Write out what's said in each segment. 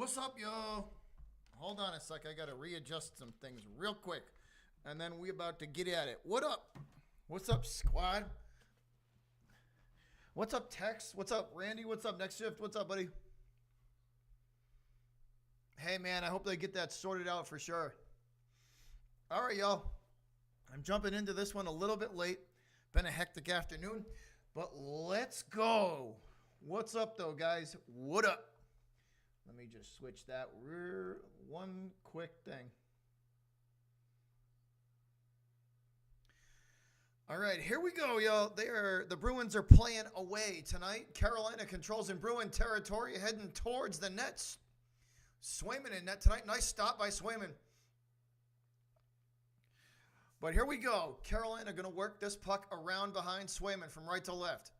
What's up, yo? Hold on a sec. I got to readjust some things real quick. And then we about to get at it. What up? What's up, squad? What's up, Tex? What's up, Randy? What's up, Next Shift? What's up, buddy? Hey, man, I hope they get that sorted out for sure. All right, y'all. I'm jumping into this one a little bit late. Been a hectic afternoon, but let's go. What's up, though, guys? What up? Let me just switch that one quick thing. All right, here we go, y'all. The Bruins are playing away tonight. Carolina controls in Bruin territory, heading towards the nets. Swayman in net tonight. Nice stop by Swayman. But here we go. Carolina going to work this puck around behind Swayman from right to left.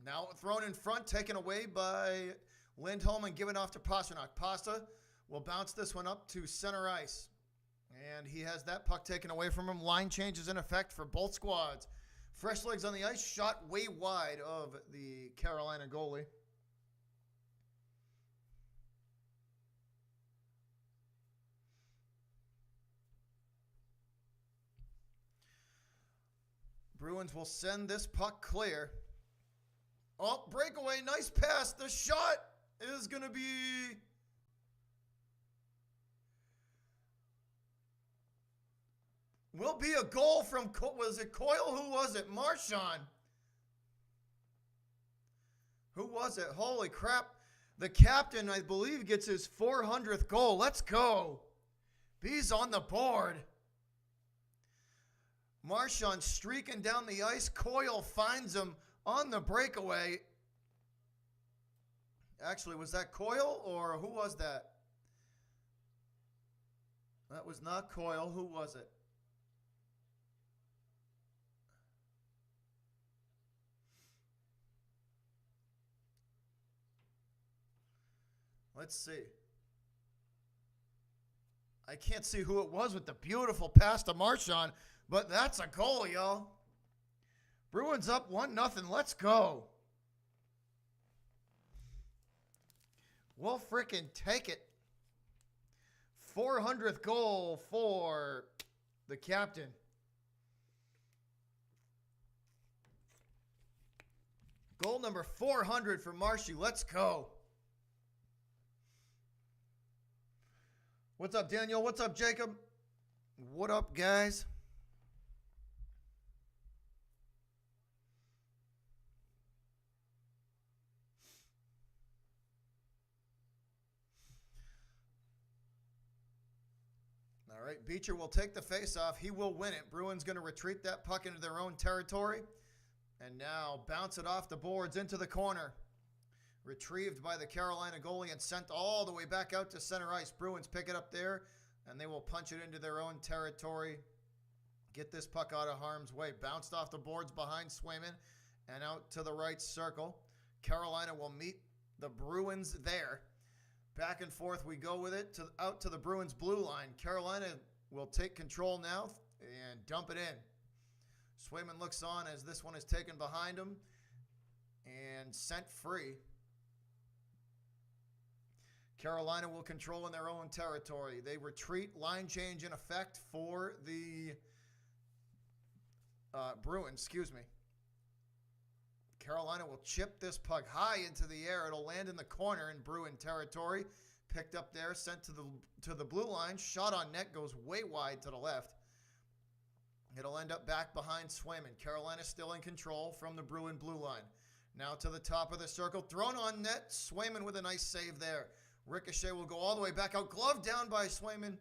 Now thrown in front, taken away by Lindholm and given off to Pastrnak. Pasta will bounce this one up to center ice. And he has that puck taken away from him. Line changes in effect for both squads. Fresh legs on the ice, shot way wide of the Carolina goalie. Bruins will send this puck clear. Oh, breakaway, nice pass. The shot is going to be... will be a goal from, was it Coyle? Who was it? Marchand. Who was it? Holy crap. The captain, I believe, gets his 400th goal. Let's go. B's on the board. Marchand streaking down the ice. Coyle finds him on the breakaway. Actually, was that Coyle or who was that? That was not Coyle. Who was it? Let's see. I can't see who it was with the beautiful pass to Marchand, but that's a goal, y'all. Bruins up 1-0. Let's go. We'll frickin' take it. 400th goal for the captain. Goal number 400 for Marshy. Let's go. What's up, Daniel? What's up, Jacob? What up, guys? All right, Beecher will take the faceoff. He will win it. Bruins going to retreat that puck into their own territory. And now bounce it off the boards into the corner. Retrieved by the Carolina goalie and sent all the way back out to center ice. Bruins pick it up there, and they will punch it into their own territory. Get this puck out of harm's way. Bounced off the boards behind Swayman and out to the right circle. Carolina will meet the Bruins there. Back and forth we go with it, out to the Bruins blue line. Carolina will take control now and dump it in. Swayman looks on as this one is taken behind him and sent free. Carolina will control in their own territory. They retreat, line change in effect for the Bruins, Carolina will chip this puck high into the air. It'll land in the corner in Bruin territory. Picked up there, sent to the blue line. Shot on net, goes way wide to the left. It'll end up back behind Swayman. Carolina still in control from the Bruin blue line. Now to the top of the circle. Thrown on net. Swayman with a nice save there. Ricochet will go all the way back out. Glove down by Swayman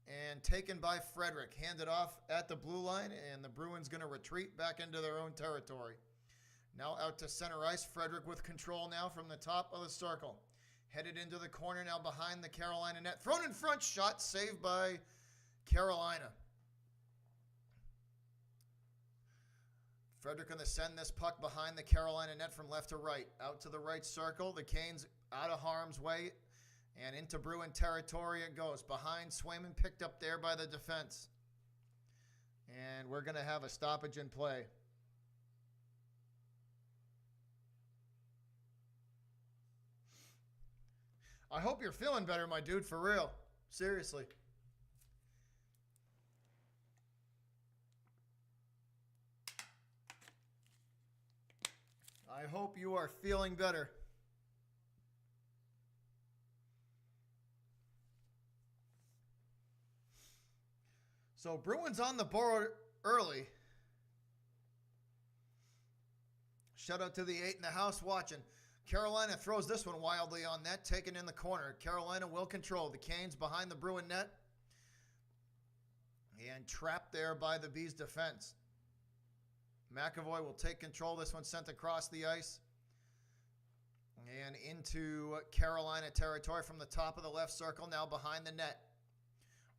and taken by Frederick. Handed off at the blue line, and the Bruins going to retreat back into their own territory. Now out to center ice. Frederick with control now from the top of the circle. Headed into the corner now behind the Carolina net. Thrown in front. Shot saved by Carolina. Frederick going to send this puck behind the Carolina net from left to right. Out to the right circle. The Canes out of harm's way. And into Bruin territory it goes. Behind Swayman, picked up there by the defense. And we're going to have a stoppage in play. I hope you're feeling better, my dude, for real. Seriously. I hope you are feeling better. So Bruins on the board early. Shout out to the 8 in the house watching. Carolina throws this one wildly on net, taken in the corner. Carolina will control. The Canes behind the Bruin net. And trapped there by the Bees defense. McAvoy will take control. This one sent across the ice. And into Carolina territory from the top of the left circle, now behind the net.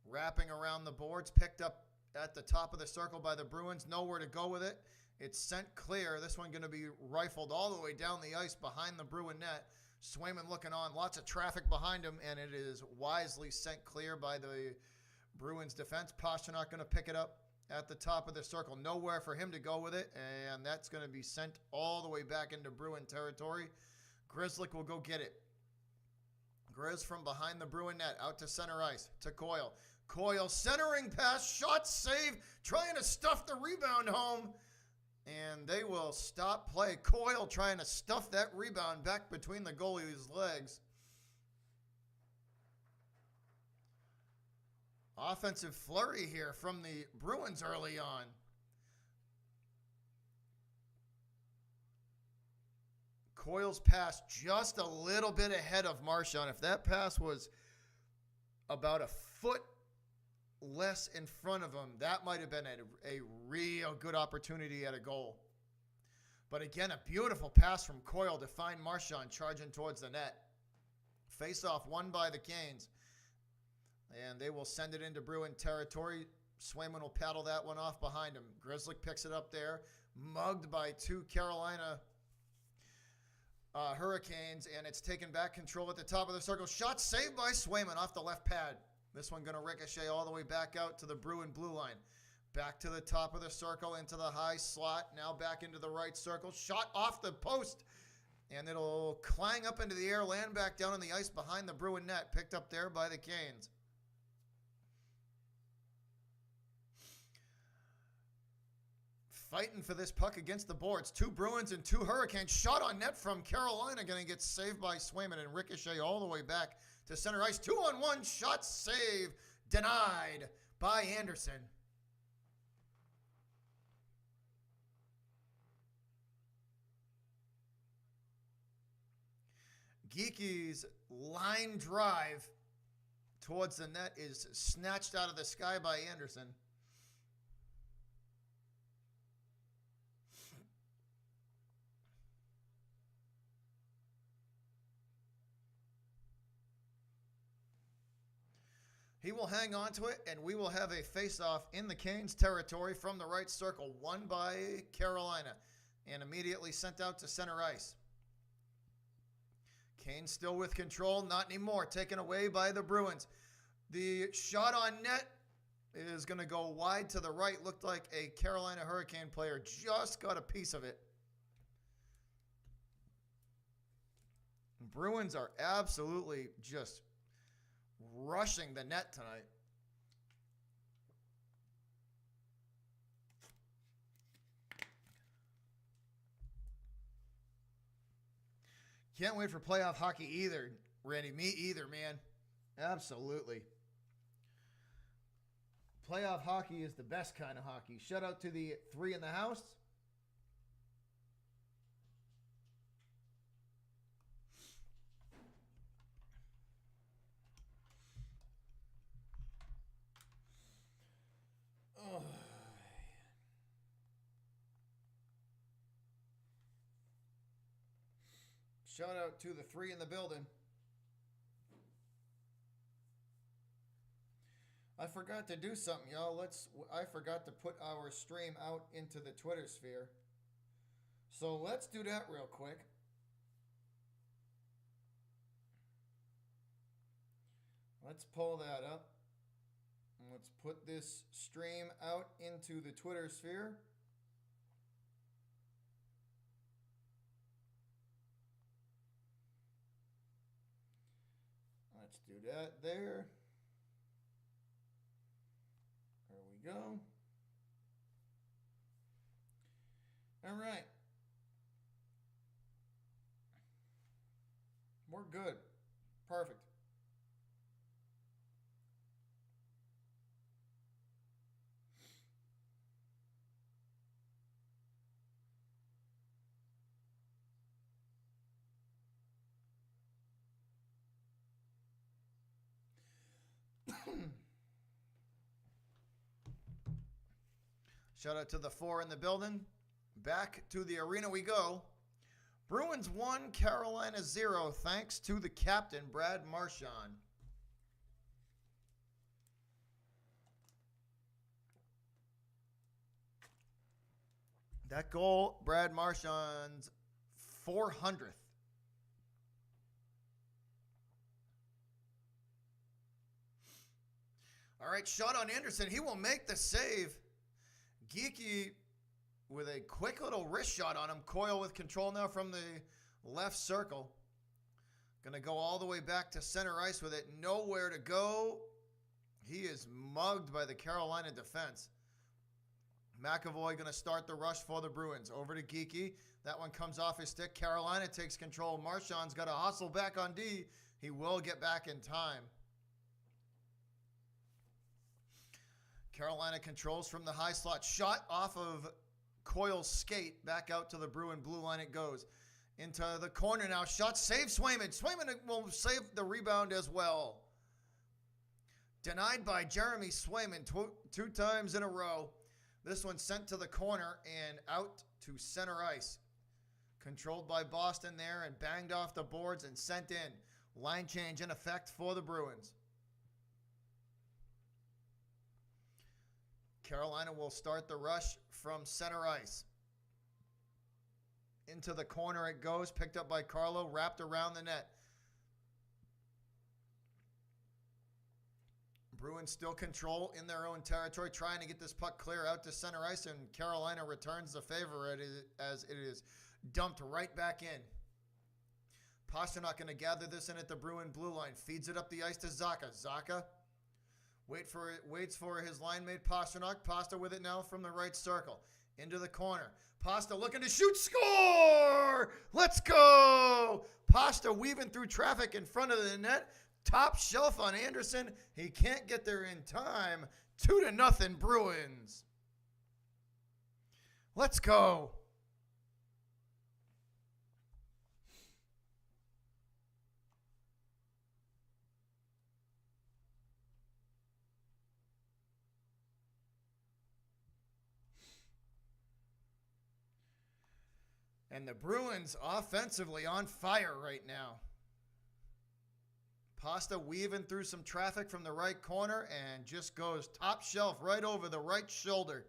Wrapping around the boards, picked up at the top of the circle by the Bruins. Nowhere to go with it. It's sent clear. This one going to be rifled all the way down the ice behind the Bruin net. Swayman looking on. Lots of traffic behind him, and it is wisely sent clear by the Bruins defense. Pastrnak going to pick it up at the top of the circle. Nowhere for him to go with it, and that's going to be sent all the way back into Bruin territory. Grzelcyk will go get it. Grizz from behind the Bruin net, out to center ice, to Coyle. Coyle centering pass, shot save, trying to stuff the rebound home. And they will stop play. Coyle trying to stuff that rebound back between the goalie's legs. Offensive flurry here from the Bruins early on. Coyle's pass just a little bit ahead of Marchand. If that pass was about a foot less in front of him, that might have been a real good opportunity at a goal. But again, a beautiful pass from Coyle to find Marchand charging towards the net. Face-off won by the Canes. And they will send it into Bruin territory. Swayman will paddle that one off behind him. Grzelcyk picks it up there. Mugged by two Carolina Hurricanes. And it's taken back control at the top of the circle. Shot saved by Swayman off the left pad. This one going to ricochet all the way back out to the Bruin blue line. Back to the top of the circle, into the high slot. Now back into the right circle. Shot off the post. And it'll clang up into the air, land back down on the ice behind the Bruin net. Picked up there by the Canes. Fighting for this puck against the boards. Two Bruins and two Hurricanes. Shot on net from Carolina. Going to get saved by Swayman and ricochet all the way back to center ice. 2-on-1 shot save. Denied by Anderson. Geeky's line drive towards the net is snatched out of the sky by Anderson. He will hang on to it, and we will have a face-off in the Canes territory from the right circle, won by Carolina, and immediately sent out to center ice. Canes still with control, not anymore, taken away by the Bruins. The shot on net is going to go wide to the right. Looked like a Carolina Hurricane player just got a piece of it. Bruins are absolutely just rushing the net tonight. Can't wait for playoff hockey either, Randy. Me either, man. Absolutely. Playoff hockey is the best kind of hockey. Shout out to the 3 in the house. Oh. Shout out to the 3 in the building. I forgot to do something, y'all. I forgot to put our stream out into the Twitter sphere. So let's do that real quick. Let's pull that up. Let's put this stream out into the Twitter sphere. do that there. There we go. All right. We're good. Perfect. Shout out to the 4 in the building. Back to the arena we go. Bruins 1, Carolina 0, thanks to the captain, Brad Marchand. That goal, Brad Marchand's 400th. All right, shot on Anderson. He will make the save. Geeky with a quick little wrist shot on him. Coyle with control now from the left circle. Going to go all the way back to center ice with it. Nowhere to go. He is mugged by the Carolina defense. McAvoy going to start the rush for the Bruins. Over to Geeky. That one comes off his stick. Carolina takes control. Marchand's got to hustle back on D. He will get back in time. Carolina controls from the high slot. Shot off of Coyle's skate. Back out to the Bruin blue line it goes. Into the corner now. Shot save Swayman. Swayman will save the rebound as well. Denied by Jeremy Swayman two times in a row. This one sent to the corner and out to center ice. Controlled by Boston there and banged off the boards and sent in. Line change in effect for the Bruins. Carolina will start the rush from center ice. Into the corner it goes. Picked up by Carlo. Wrapped around the net. Bruins still control in their own territory, trying to get this puck clear out to center ice, and Carolina returns the favor as it is dumped right back in. Pastrnak going to gather this in at the Bruin blue line. Feeds it up the ice to Zacha. Zacha waits for his line mate Pastrnak. Pasta with it now from the right circle. Into the corner. Pasta looking to shoot. Score! Let's go! Pasta weaving through traffic in front of the net. Top shelf on Anderson. He can't get there in time. 2-0 Bruins. Let's go. And the Bruins offensively on fire right now. Pasta weaving through some traffic from the right corner and just goes top shelf right over the right shoulder.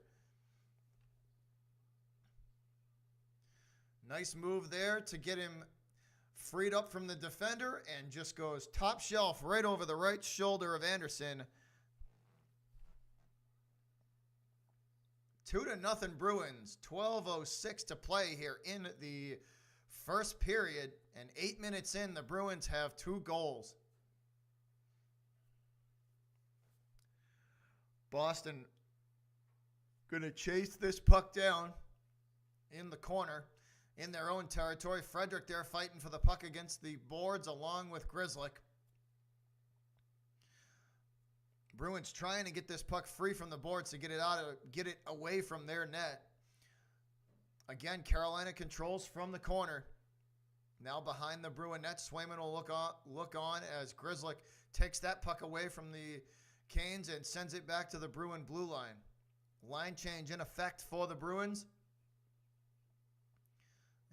Nice move there to get him freed up from the defender and just goes top shelf right over the right shoulder of Anderson. 2-0 Bruins. 12:06 to play here in the first period. And 8 minutes in, the Bruins have 2 goals. Boston going to chase this puck down in the corner in their own territory. Frederick there fighting for the puck against the boards along with Grzelcyk. Bruins trying to get this puck free from the boards to get it away from their net. Again, Carolina controls from the corner. Now behind the Bruin net, Swayman will look on as Grzelcyk takes that puck away from the Canes and sends it back to the Bruin blue line. Line change in effect for the Bruins.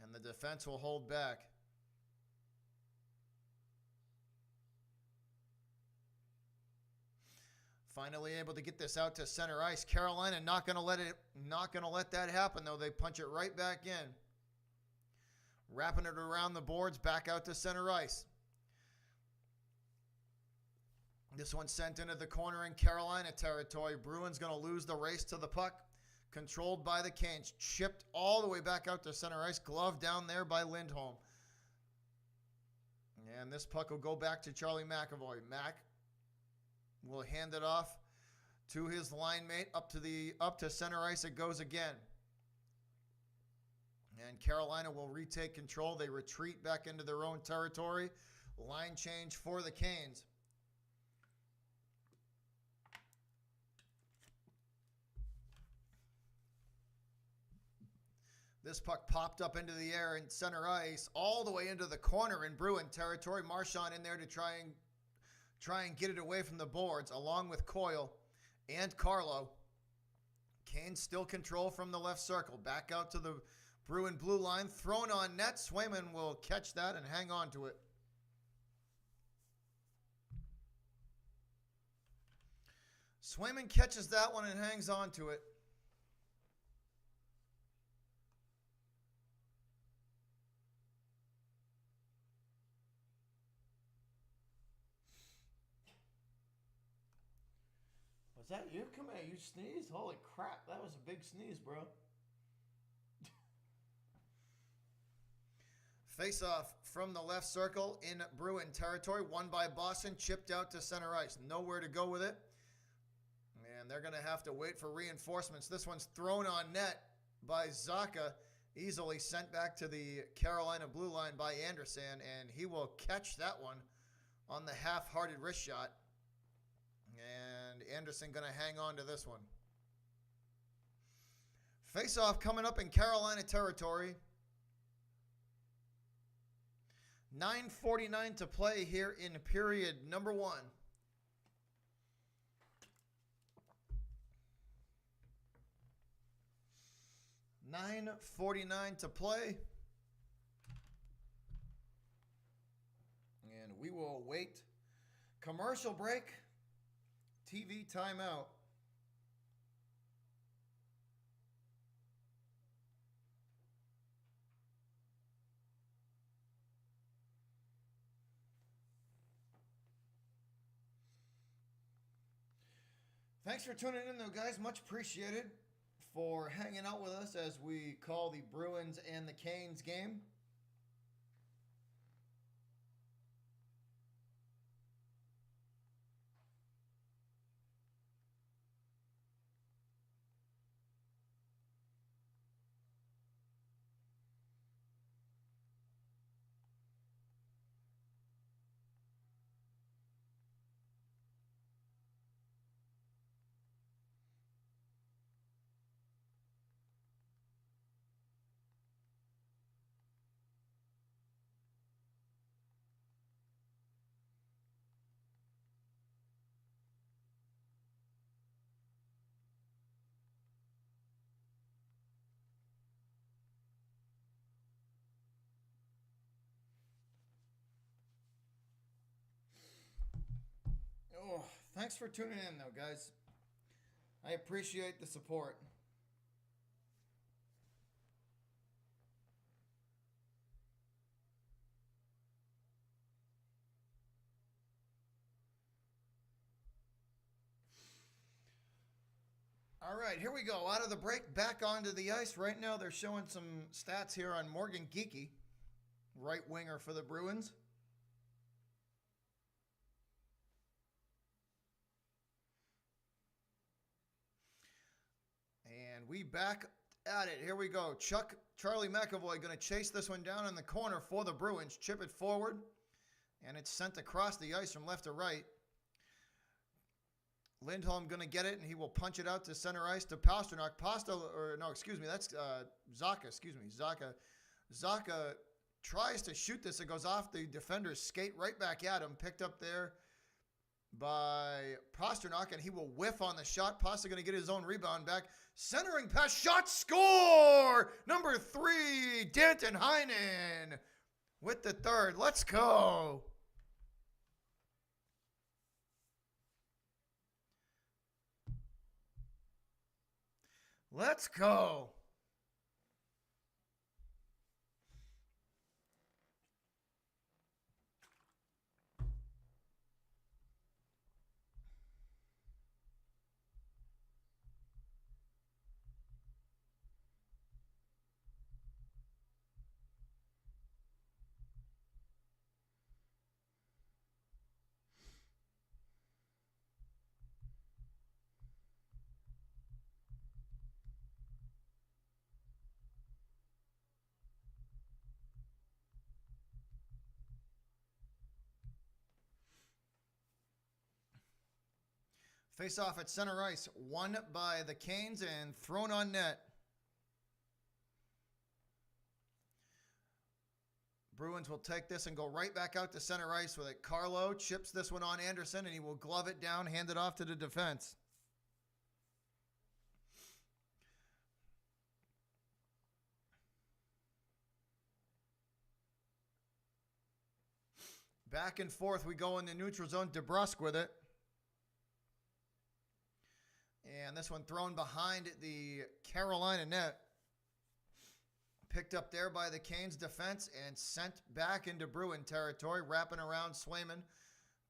And the defense will hold back. Finally able to get this out to center ice. Carolina not going to let that happen though. They punch it right back in. Wrapping it around the boards back out to center ice. This one sent into the corner in Carolina territory. Bruins going to lose the race to the puck. Controlled by the Canes. Chipped all the way back out to center ice. Glove down there by Lindholm. And this puck will go back to Charlie McAvoy. Mac will hand it off to his line mate. Up to center ice it goes again. And Carolina will retake control. They retreat back into their own territory. Line change for the Canes. This puck popped up into the air in center ice, all the way into the corner in Bruin territory. Marchand in there to try and get it away from the boards, along with Coyle and Carlo. Canes still control from the left circle. Back out to the Bruin blue line. Thrown on net. Swayman will catch that and hang on to it. Swayman catches that one and hangs on to it. Was that you? Come here, you sneezed? Holy crap, that was a big sneeze, bro. Face off from the left circle in Bruin territory. Won by Boston, chipped out to center ice. Nowhere to go with it. And they're going to have to wait for reinforcements. This one's thrown on net by Zacha. Easily sent back to the Carolina blue line by Anderson. And he will catch that one on the half-hearted wrist shot. And Anderson going to hang on to this one. Face-off coming up in Carolina territory. 9:49 to play here in period number 1. $9:49 to play. And we will wait. Commercial break. TV timeout. Thanks for tuning in, though, guys. Much appreciated for hanging out with us as we call the Bruins and the Canes game. Oh, thanks for tuning in, though, guys. I appreciate the support. All right, here we go. Out of the break, back onto the ice. Right now, they're showing some stats here on Morgan Geekie, right winger for the Bruins. And we back at it. Here we go. Charlie McAvoy going to chase this one down in the corner for the Bruins. Chip it forward. And it's sent across the ice from left to right. Lindholm going to get it, and he will punch it out to center ice to Pastrnak. That's Zacha. Zacha tries to shoot this. It goes off the defender's skate right back at him. Picked up there by Pastrnak, and he will whiff on the shot. Pasta going to get his own rebound back. Centering pass, shot, score! Number 3, Danton Heinen with the third. Let's go. Let's go. Face off at center ice, won by the Canes and thrown on net. Bruins will take this and go right back out to center ice with it. Carlo chips this one on Anderson, and he will glove it down, hand it off to the defense. Back and forth we go in the neutral zone. DeBrusque with it. And this one thrown behind the Carolina net. Picked up there by the Canes defense and sent back into Bruin territory. Wrapping around Swayman.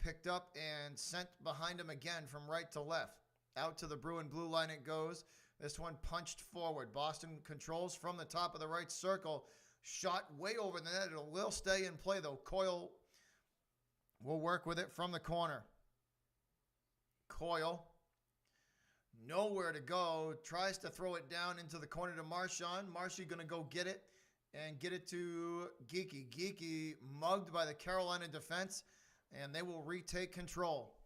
Picked up and sent behind him again from right to left. Out to the Bruin blue line it goes. This one punched forward. Boston controls from the top of the right circle. Shot way over the net. It will stay in play though. Coyle will work with it from the corner. Coyle, nowhere to go, tries to throw it down into the corner to Marchand. Marshy going to go get it and get it to Geekie. Geekie mugged by the Carolina defense, and they will retake control.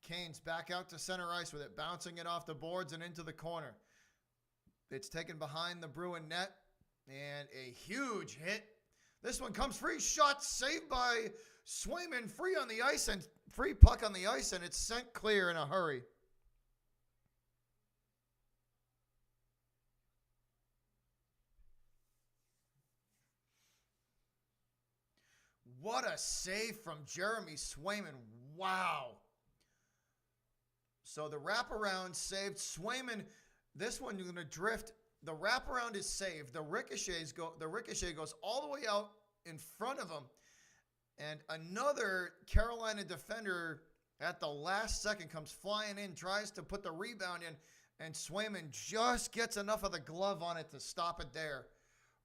Canes back out to center ice with it, bouncing it off the boards and into the corner. It's taken behind the Bruin net, and a huge hit. This one comes free, shot saved by Swayman, free on the ice and free puck on the ice, and it's sent clear in a hurry. What a save from Jeremy Swayman. Wow. So the wraparound saved Swayman. This one you're going to drift. The wraparound is saved. The ricochet goes all the way out in front of him. And another Carolina defender at the last second comes flying in, tries to put the rebound in, and Swayman just gets enough of the glove on it to stop it there.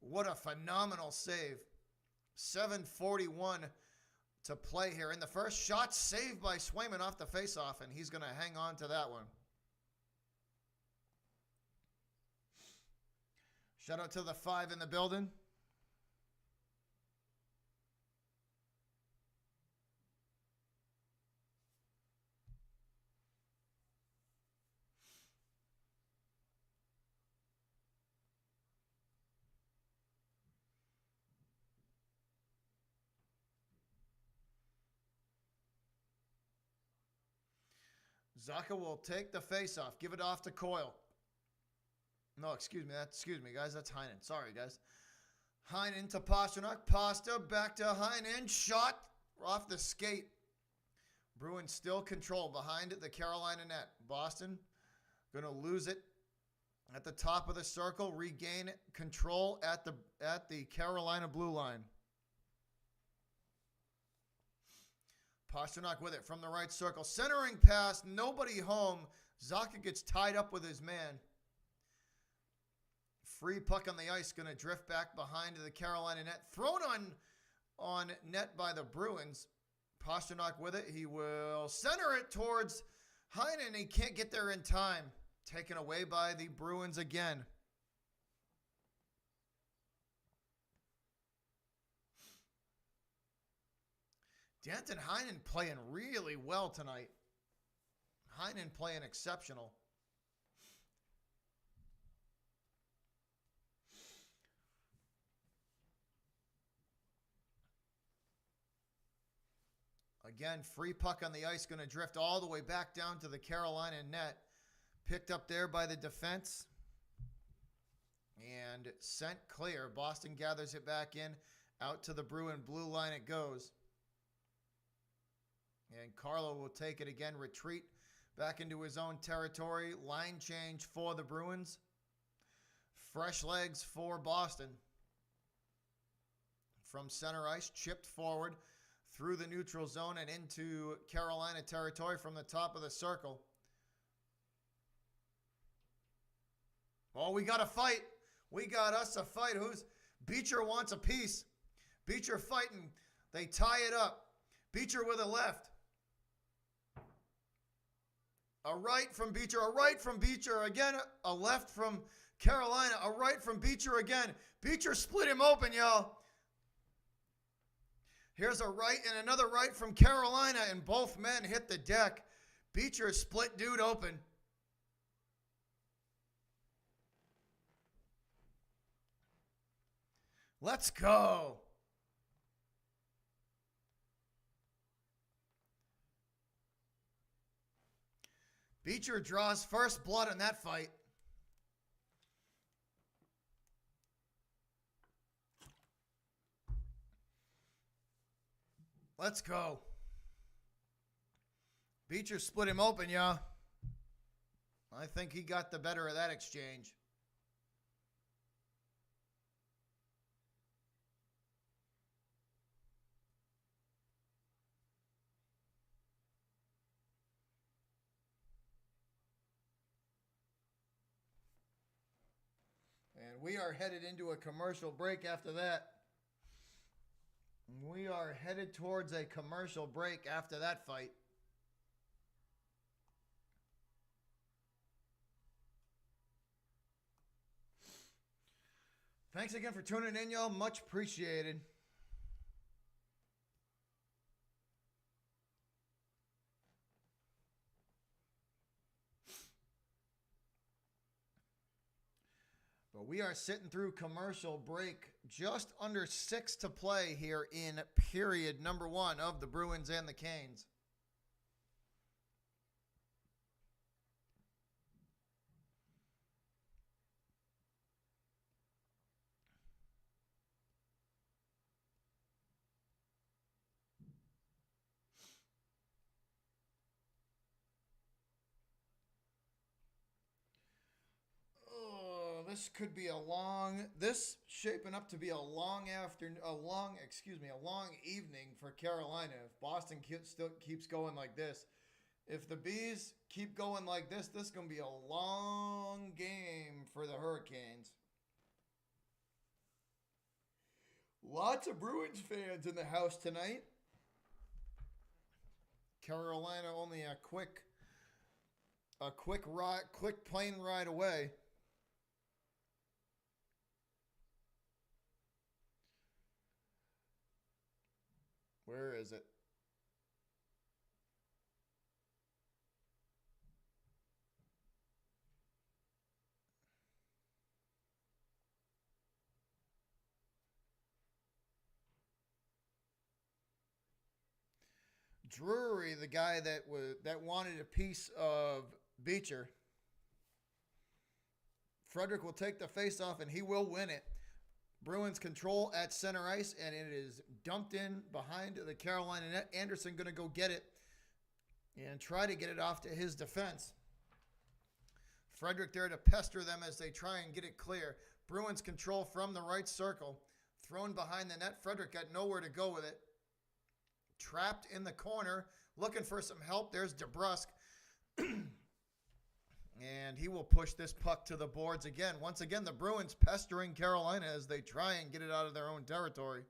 What a phenomenal save. 7:41 to play here. In the first shot, saved by Swayman off the faceoff, and he's going to hang on to that one. Shout out to the 5 in the building. Zaka will take the faceoff, give it off to Coyle. No, excuse me, guys. That's Heinen. Sorry, guys. Heinen to Pasternak. Pasta back to Heinen. Shot off the skate. Bruins still control behind the Carolina net. Boston going to lose it at the top of the circle. Regain control at the Carolina blue line. Pasternak with it from the right circle. Centering pass. Nobody home. Zaka gets tied up with his man. Free puck on the ice, going to drift back behind the Carolina net. Thrown on net by the Bruins. Pasternak with it. He will center it towards Heinen. He can't get there in time. Taken away by the Bruins again. Danton Heinen playing really well tonight. Heinen playing exceptional. Again, free puck on the ice, going to drift all the way back down to the Carolina net. Picked up there by the defense. And sent clear. Boston gathers it back in. Out to the Bruin blue line it goes. And Carlo will take it again. Retreat back into his own territory. Line change for the Bruins. Fresh legs for Boston. From center ice, chipped forward through the neutral zone and into Carolina territory from the top of the circle. Oh, we got a fight. We got us a fight. Beecher wants a piece. Beecher fighting. They tie it up. Beecher with a left. A right from Beecher. A right from Beecher. Again, a left from Carolina. A right from Beecher again. Beecher split him open, y'all. Here's a right and another right from Carolina, and both men hit the deck. Beecher split dude open. Let's go. Beecher draws first blood in that fight. Let's go. Beecher split him open, yeah. I think he got the better of that exchange. And we are headed into a commercial break after that. We are headed towards a commercial break after that fight. Thanks again for tuning in, y'all. Much appreciated. But we are sitting through commercial break. Just under 6 to play here in period number 1 of the Bruins and the Canes. This could be a long evening for Carolina. If Boston still keeps going like this, if the Bees keep going like this is going to be a long game for the Hurricanes. Lots of Bruins fans in the house tonight. Carolina only a quick plane ride away. Where is it? Drury, the guy that wanted a piece of Beecher. Frederick will take the face-off, and he will win it. Bruins control at center ice, and it is dumped in behind the Carolina net. Anderson going to go get it and try to get it off to his defense. Frederick there to pester them as they try and get it clear. Bruins control from the right circle. Thrown behind the net. Frederick got nowhere to go with it. Trapped in the corner, looking for some help. There's DeBrusk. And he will push this puck to the boards again. Once again, the Bruins pestering Carolina as they try and get it out of their own territory.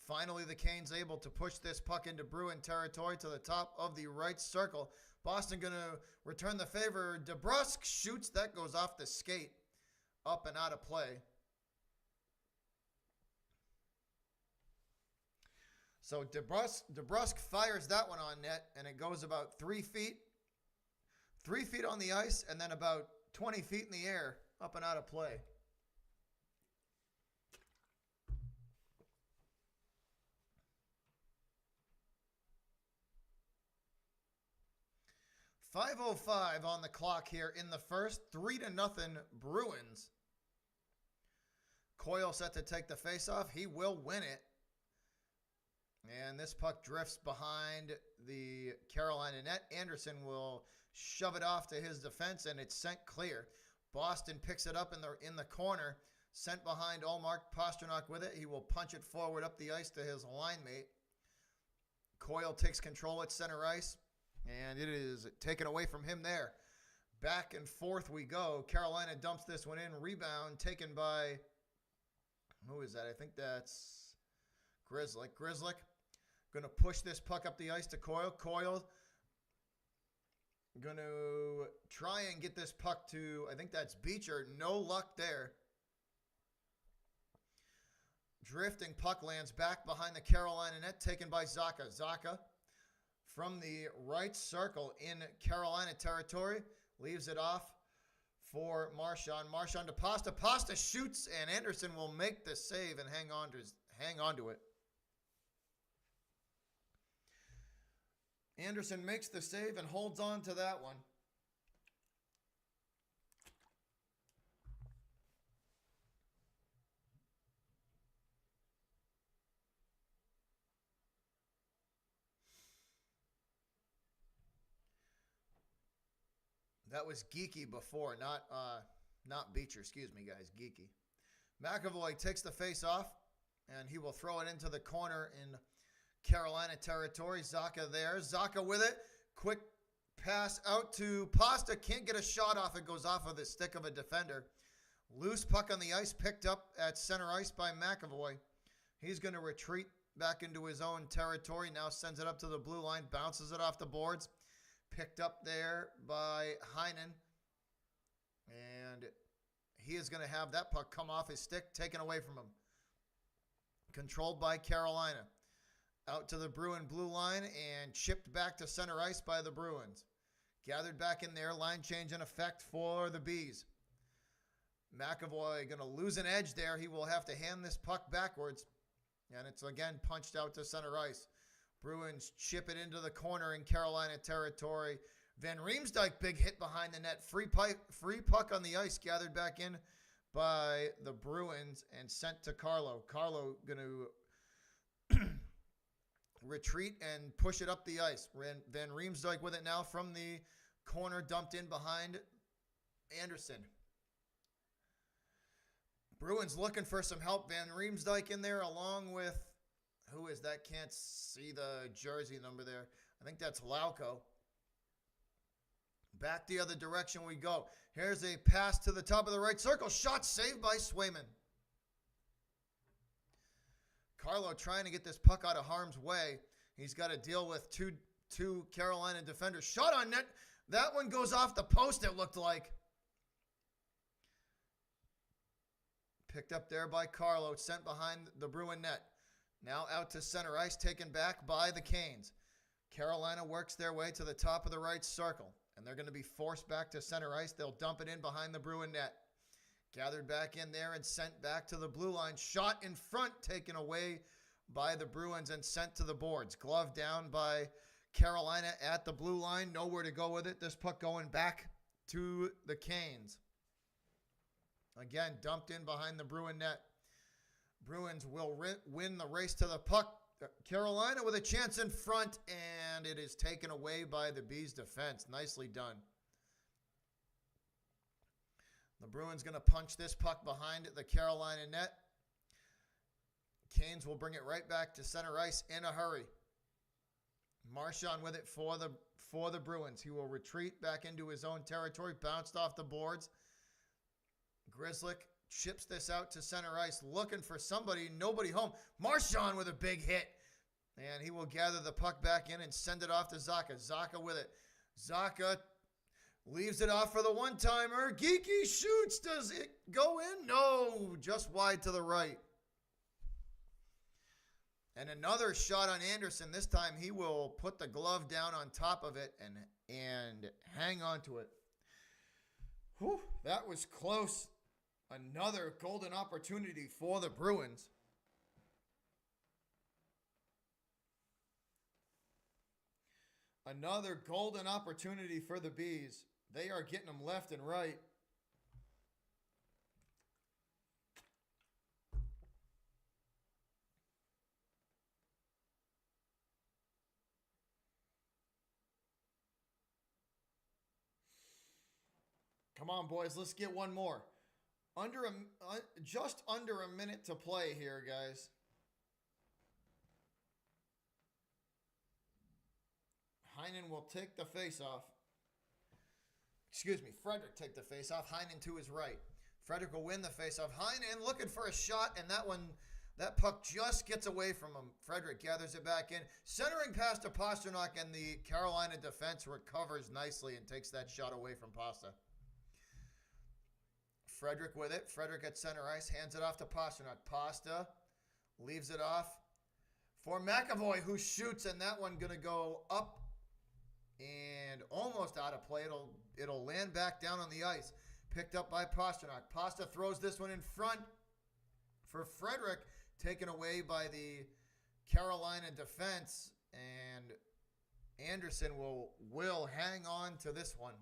Finally, the Canes able to push this puck into Bruin territory to the top of the right circle. Boston going to return the favor. DeBrusk shoots. That goes off the skate. Up and out of play. So DeBrusk fires that one on net, and it goes about 3 feet. 3 feet on the ice, and then about 20 feet in the air, up and out of play. .505 on the clock here in the first. 3-0 Bruins. Coyle set to take the faceoff. He will win it. And this puck drifts behind the Carolina net. Anderson will shove it off to his defense, and it's sent clear. Boston picks it up in the corner, sent behind Olmark. Pasternak with it. He will punch it forward up the ice to his line mate. Coyle takes control at center ice, and it is taken away from him there. Back and forth we go. Carolina dumps this one in. Rebound taken by, who is that? I think that's Grizzlick. Grizzlick going to push this puck up the ice to Coyle. Coyle going to try and get this puck to, I think that's Beecher. No luck there. Drifting puck lands back behind the Carolina net, taken by Zacha. Zacha from the right circle in Carolina territory. Leaves it off for Marchand. Marchand to Pasta. Pasta shoots, and Anderson will make the save and hang on to it. Anderson makes the save and holds on to that one. That was Geeky before, not Beecher. Excuse me, guys. Geeky. McAvoy takes the face off, and he will throw it into the corner in Carolina territory. Zacha there. Zacha with it. Quick pass out to Pasta. Can't get a shot off. It goes off of the stick of a defender. Loose puck on the ice, picked up at center ice by McAvoy. He's going to retreat back into his own territory. Now sends it up to the blue line. Bounces it off the boards. Picked up there by Heinen. And he is going to have that puck come off his stick, taken away from him. Controlled by Carolina. Out to the Bruin blue line and chipped back to center ice by the Bruins. Gathered back in there. Line change in effect for the Bees. McAvoy going to lose an edge there. He will have to hand this puck backwards. And it's again punched out to center ice. Bruins chip it into the corner in Carolina territory. Van Riemsdyk, big hit behind the net. Free puck on the ice, gathered back in by the Bruins and sent to Carlo. Carlo going to retreat and push it up the ice. Van Riemsdyk with it now from the corner, dumped in behind Anderson. Bruins looking for some help. Van Riemsdyk in there along with, who is that? Can't see the jersey number there. I think that's Lauko. Back the other direction we go. Here's a pass to the top of the right circle. Shot saved by Swayman. Carlo trying to get this puck out of harm's way. He's got to deal with two Carolina defenders. Shot on net. That one goes off the post, it looked like. Picked up there by Carlo. Sent behind the Bruin net. Now out to center ice, taken back by the Canes. Carolina works their way to the top of the right circle, and they're going to be forced back to center ice. They'll dump it in behind the Bruin net. Gathered back in there and sent back to the blue line. Shot in front, taken away by the Bruins and sent to the boards. Glove down by Carolina at the blue line. Nowhere to go with it. This puck going back to the Canes. Again, dumped in behind the Bruin net. Bruins will win the race to the puck. Carolina with a chance in front, and it is taken away by the Bees' defense. Nicely done. The Bruins going to punch this puck behind the Carolina net. Canes will bring it right back to center ice in a hurry. Marchand with it for the Bruins. He will retreat back into his own territory. Bounced off the boards. Grzelcyk chips this out to center ice, looking for somebody, nobody home. Marchand with a big hit, and he will gather the puck back in and send it off to Zacha. Zacha with it. Zacha leaves it off for the one-timer. Geeky shoots. Does it go in? No, just wide to the right. And another shot on Anderson. This time he will put the glove down on top of it and hang on to it. Whew, that was close. Another golden opportunity for the Bruins. Another golden opportunity for the Bees. They are getting them left and right. Come on, boys. Let's get one more. Just under a minute to play here, guys. Heinen will take the face-off. Excuse me, Frederick take the face-off. Heinen to his right. Frederick will win the face-off. Heinen looking for a shot, and that puck just gets away from him. Frederick gathers it back in. Centering pass to Pasternak, and the Carolina defense recovers nicely and takes that shot away from Pasta. Frederick with it. Frederick at center ice. Hands it off to Pasternak. Pasta leaves it off for McAvoy, who shoots, and that one going to go up and almost out of play. It'll land back down on the ice. Picked up by Pasternak. Pasta throws this one in front for Frederick, taken away by the Carolina defense, and Anderson will hang on to this one.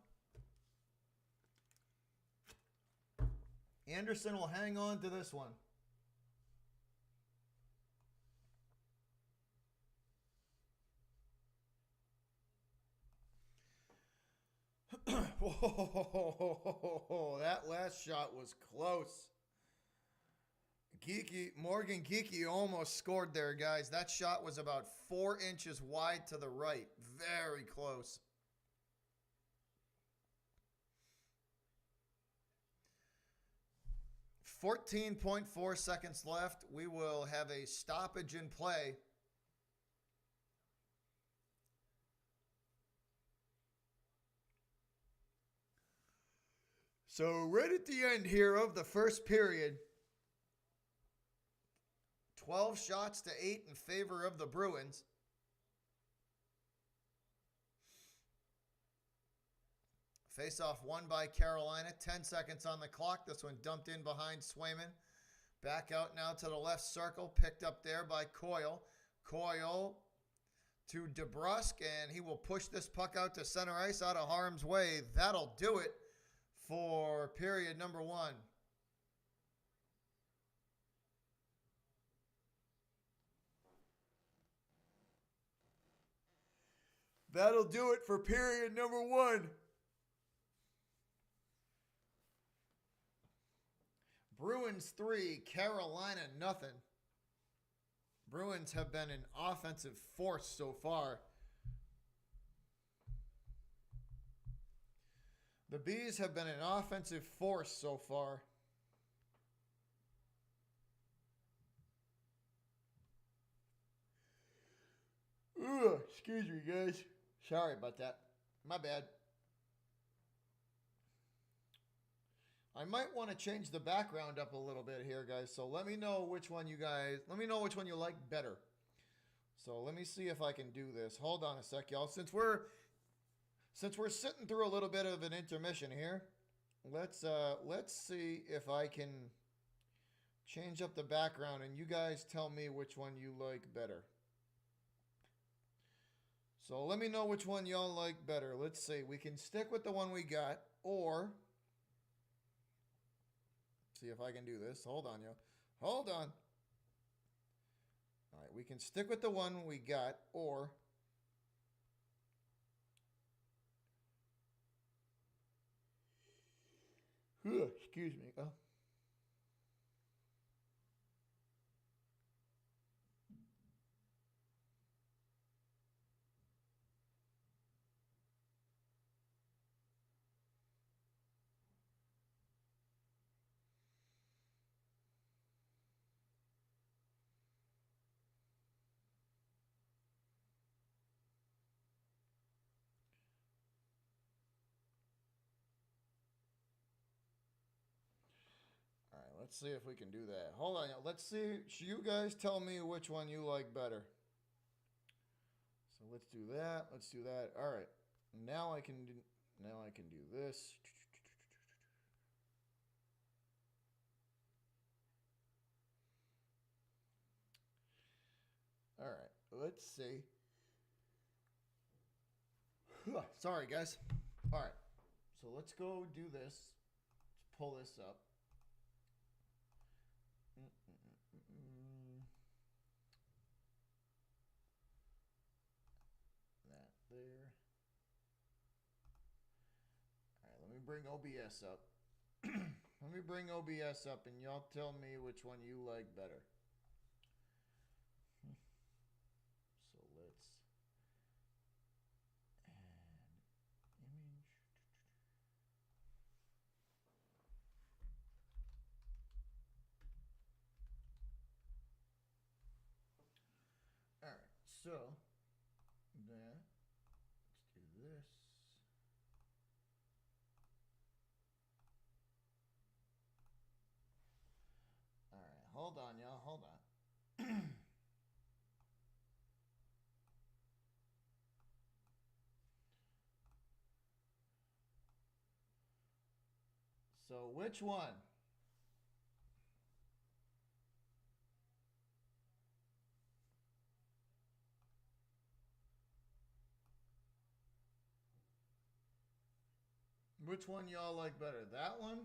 Anderson will hang on to this one. Whoa, that last shot was close. Morgan Geeky almost scored there, guys. That shot was about 4 inches wide to the right. Very close. .4 seconds left. We will have a stoppage in play. So right at the end here of the first period, 12 shots to 8 in favor of the Bruins. Face-off won by Carolina. 10 seconds on the clock. This one dumped in behind Swayman. Back out now to the left circle. Picked up there by Coyle. Coyle to DeBrusque, and he will push this puck out to center ice out of harm's way. That'll do it for period number 1. That'll do it for period number 1. Bruins 3, Carolina nothing. Bruins have been an offensive force so far. The Bees have been an offensive force so far. Ugh, excuse me, guys. Sorry about that. My bad. I might want to change the background up a little bit here, guys. So let me know which one you like better. So let me see if I can do this. Hold on a sec, y'all. Since we're sitting through a little bit of an intermission here, let's see if I can change up the background and you guys tell me which one you like better. So let me know which one y'all like better. Let's see. We can stick with the one we got, or see if I can do this. Hold on, yo. Hold on. All right, we can stick with the one we got, or excuse me. Let's see if we can do that. Hold on. Let's see. You guys tell me which one you like better. So let's do that. Let's do that. All right. Now I can do this. All right. Let's see. Sorry, guys. All right. So let's go do this. Let's pull this up. That there. All right, let me bring OBS up. Let me bring OBS up and y'all tell me which one you like better. So let's add image. All right, so that, let's do this. All right, hold on, y'all, hold on. So which one? Which one y'all like better? That one?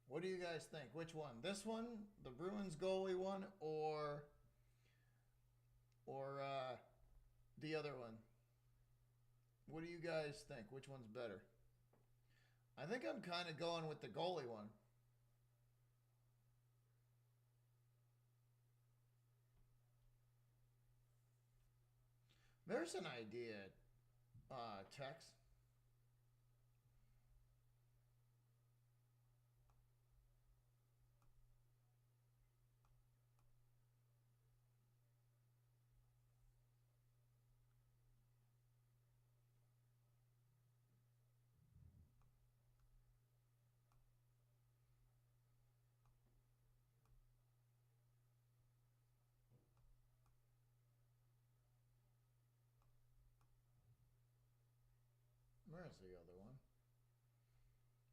What do you guys think? Which one? This one, the Bruins goalie one, or the other one? What do you guys think? Which one's better? I think I'm kind of going with the goalie one. There's an idea, Tex. Where's the other one?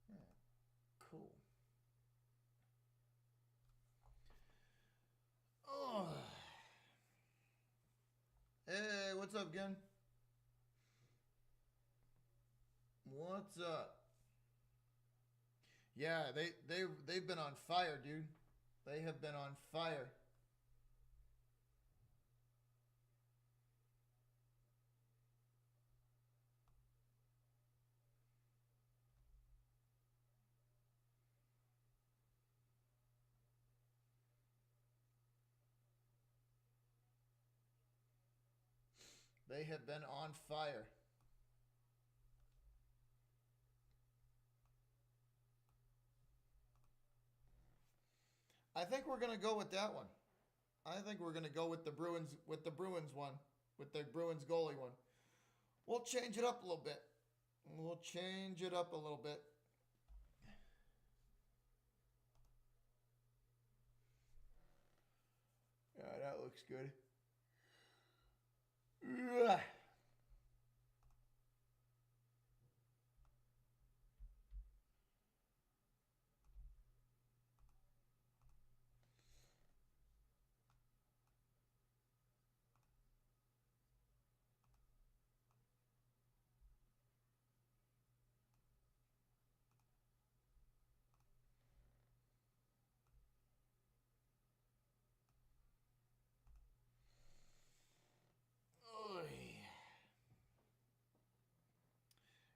Yeah, cool. Oh. Hey, what's up, Gen? What's up? Yeah, they've been on fire, dude. They have been on fire. They have been on fire. I think we're gonna go with that one. I think we're gonna go with the Bruins one, with the Bruins goalie one. We'll change it up a little bit. We'll change it up a little bit. Yeah, that looks good. Ugh.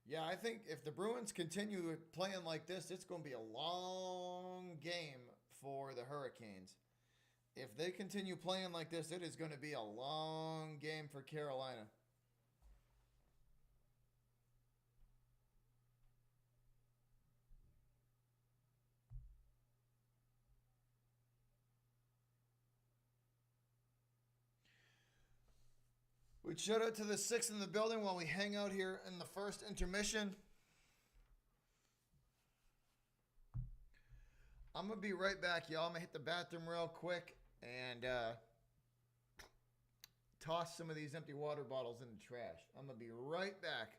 Yeah, I think if the Bruins continue playing like this, it's going to be a long game for the Hurricanes. If they continue playing like this, it is going to be a long game for Carolina. We shout out to the six in the building while we hang out here in the first intermission. I'm going to be right back, y'all. I'm going to hit the bathroom real quick and toss some of these empty water bottles in the trash. I'm going to be right back.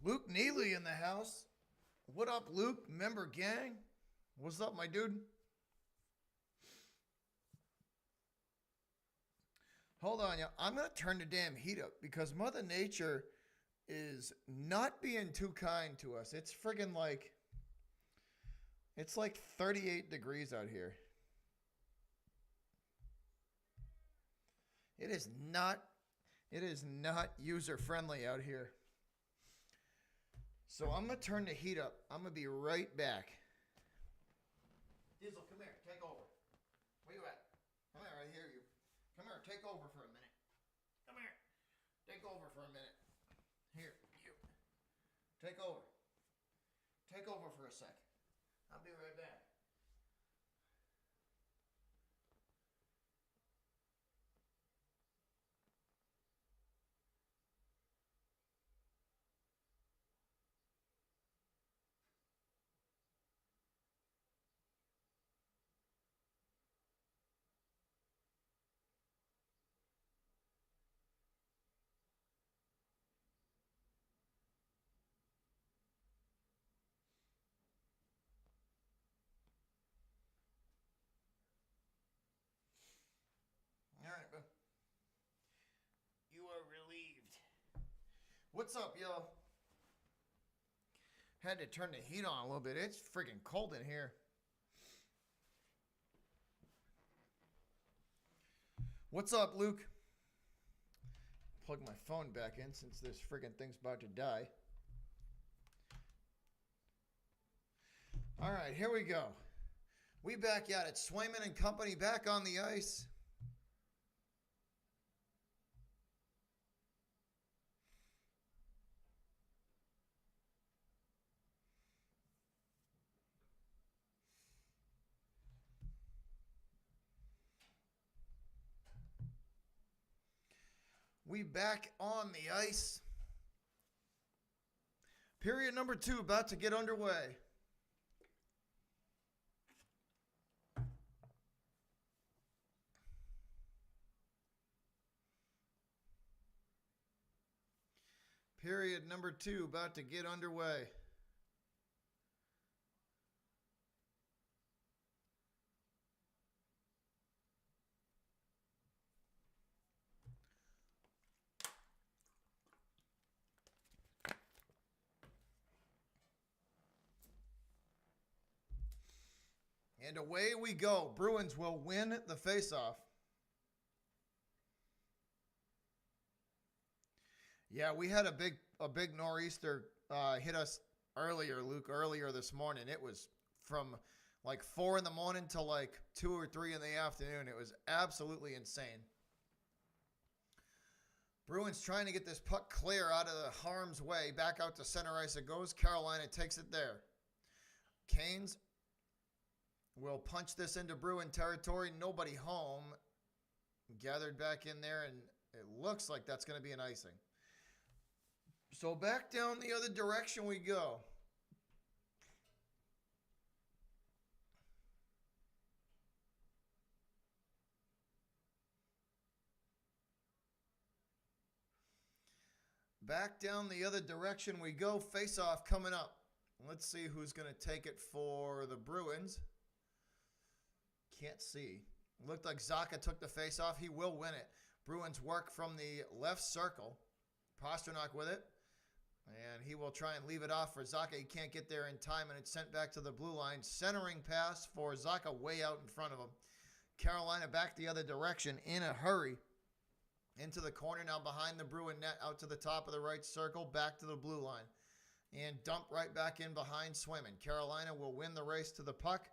Luke Neely in the house. What up, Luke? Member gang? What's up, my dude? Hold on, y'all. I'm going to turn the damn heat up because Mother Nature is not being too kind to us. It's friggin' like, it's like 38 degrees out here. It is not user friendly out here. So I'm going to turn the heat up. I'm going to be right back. Diesel, come here. Take over. Where you at? Come here. I hear you. Come here. Take over for a minute. Come here. Take over for a minute. Here, you. Take over. Take over for a sec. I'll be right back. All right, bro. You are relieved. What's up, yo? Had to turn the heat on a little bit. It's freaking cold in here. What's up, Luke? Plug my phone back in since this freaking thing's about to die. All right, here we go. We back at it. Swayman and company back on the ice. We back on the ice. Period number 2 about to get underway. Period number 2 about to get underway. And away we go. Bruins will win the faceoff. Yeah, we had a big nor'easter hit us earlier, Luke, earlier this morning. It was from like 4 in the morning till like 2 or 3 in the afternoon. It was absolutely insane. Bruins trying to get this puck clear out of the harm's way. Back out to center ice it goes. Carolina takes it there. Canes will punch this into Bruin territory. Nobody home. Gathered back in there, and it looks like that's going to be an icing. So back down the other direction we go. Back down the other direction we go. Face-off coming up. Let's see who's going to take it for the Bruins. Can't see. Looked like Zacha took the face-off. He will win it. Bruins work from the left circle. Pasternak with it. And he will try and leave it off for Zacha. He can't get there in time, and it's sent back to the blue line. Centering pass for Zacha way out in front of him. Carolina back the other direction in a hurry. Into the corner now behind the Bruin net. Out to the top of the right circle. Back to the blue line. And dump right back in behind Swayman. Carolina will win the race to the puck.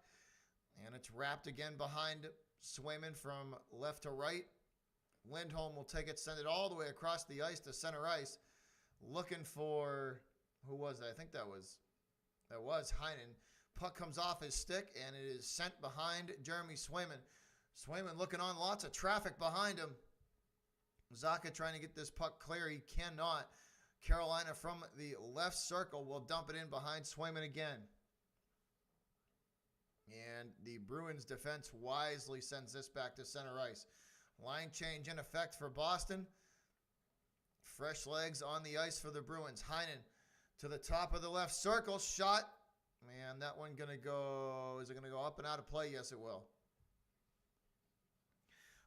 And it's wrapped again behind Swayman from left to right. Lindholm will take it, send it all the way across the ice to center ice. Looking for, who was that? I think that was Heinen. Puck comes off his stick, and it is sent behind Jeremy Swayman. Swayman looking on, lots of traffic behind him. Zacha trying to get this puck clear. He cannot. Carolina from the left circle will dump it in behind Swayman again. And the Bruins defense wisely sends this back to center ice. Line change in effect for Boston. Fresh legs on the ice for the Bruins. Heinen To the top of the left circle. Shot. Man, that one going to go... Is it going to go up and out of play? Yes, it will.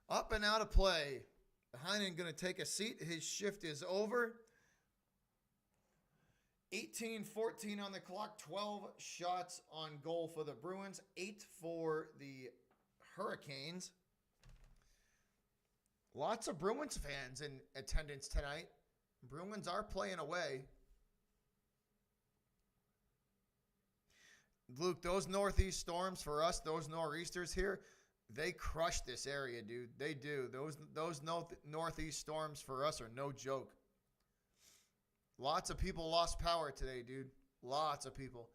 Up and out of play. Heinen going to take a seat. His shift is over. 18-14 on the clock. 12 shots on goal for the Bruins. 8 for the Hurricanes. Lots of Bruins fans in attendance tonight. Bruins are playing away. Luke, those northeast storms for us, those nor'easters here, they crush this area, dude. They do. Those northeast storms for us are no joke. Lots of people lost power today, dude. Lots of people.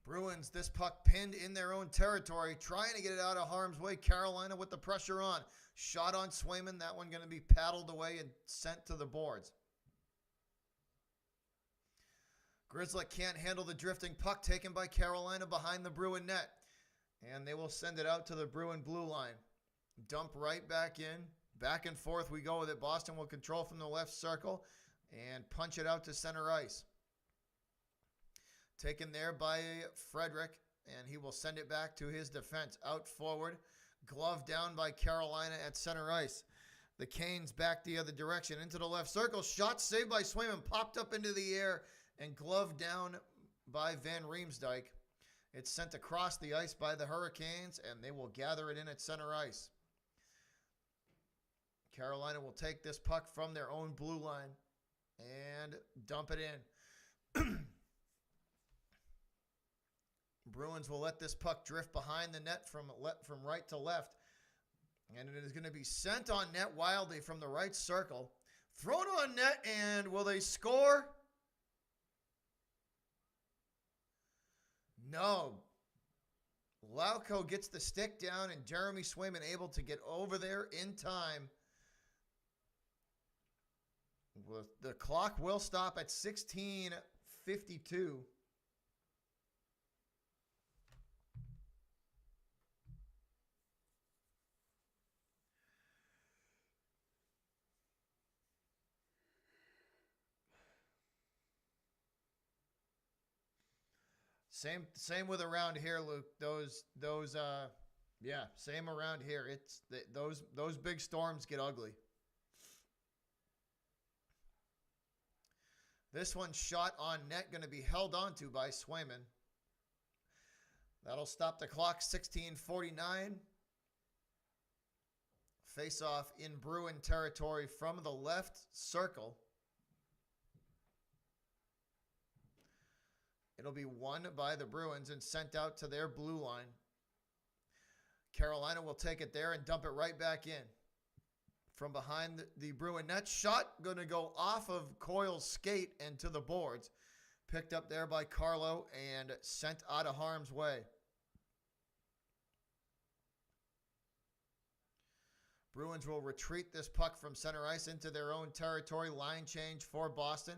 Bruins, this puck pinned in their own territory, trying to get it out of harm's way. Carolina with the pressure on. Shot on Swayman. That one going to be paddled away and sent to the boards. Grizzly can't handle the drifting puck taken by Carolina behind the Bruin net. And they will send it out to the Bruin blue line. Dump right back in. Back and forth we go with it. Boston will control from the left circle and punch it out to center ice. Taken there by Frederick, and he will send it back to his defense. Out forward. Glove down by Carolina at center ice. The Canes back the other direction into the left circle. Shot saved by Swayman. Popped up into the air and gloved down by Van Riemsdyk. It's sent across the ice by the Hurricanes, and they will gather it in at center ice. Carolina will take this puck from their own blue line and dump it in. Bruins will let this puck drift behind the net from right to left. And it is going to be sent on net wildly from the right circle. Thrown on net, and will they score? No. Lauko gets the stick down, and Jeremy Swayman able to get over there in time. The clock will stop at 16:52. Same with around here, Luke. Same around here. It's those big storms get ugly. This one shot on net, going to be held onto by Swayman. That'll stop the clock. 16:49. Face off in Bruin territory from the left circle. It'll be won by the Bruins and sent out to their blue line. Carolina will take it there and dump it right back in. From behind the Bruin net. Shot going to go off of Coyle's skate and to the boards. Picked up there by Carlo and sent out of harm's way. Bruins will retreat this puck from center ice into their own territory. Line change for Boston.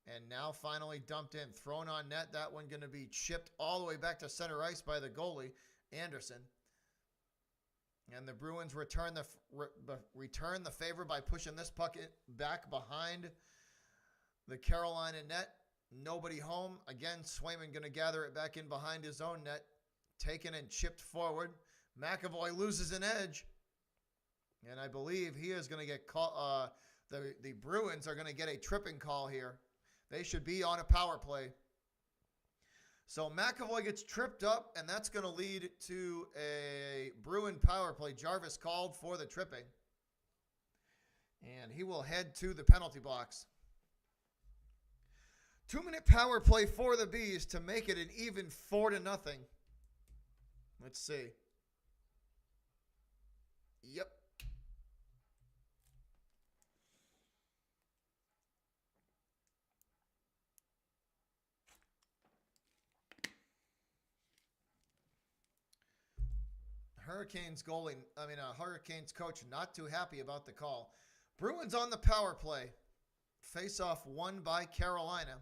And now finally dumped in. Thrown on net. That one going to be chipped all the way back to center ice by the goalie, Anderson. And the Bruins return the favor by pushing this puck back behind the Carolina net. Nobody home. Again, Swayman going to gather it back in behind his own net. Taken and chipped forward. McAvoy loses an edge. And I believe he is going to get called. The Bruins are going to get a tripping call here. They should be on a power play. So McAvoy gets tripped up, and that's going to lead to a Bruin power play. Jarvis called for the tripping. And he will head to the penalty box. 2-minute power play for the Bees to make it an even 4-0. Let's see. Yep. Hurricanes coach not too happy about the call. Bruins on the power play. Face-off won by Carolina.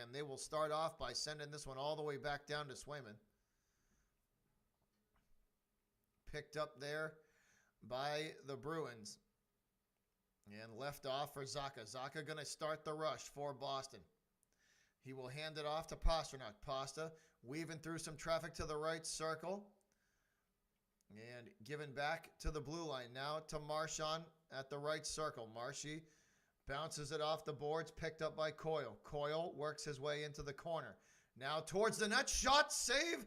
And they will start off by sending this one all the way back down to Swayman. Picked up there by the Bruins. And left off for Zacha. Zacha going to start the rush for Boston. He will hand it off to Pastrnak. Pasta weaving through some traffic to the right circle. And given back to the blue line. Now to Marchand at the right circle. Marshy bounces it off the boards. Picked up by Coyle. Coyle works his way into the corner. Now towards the net. Shot, save.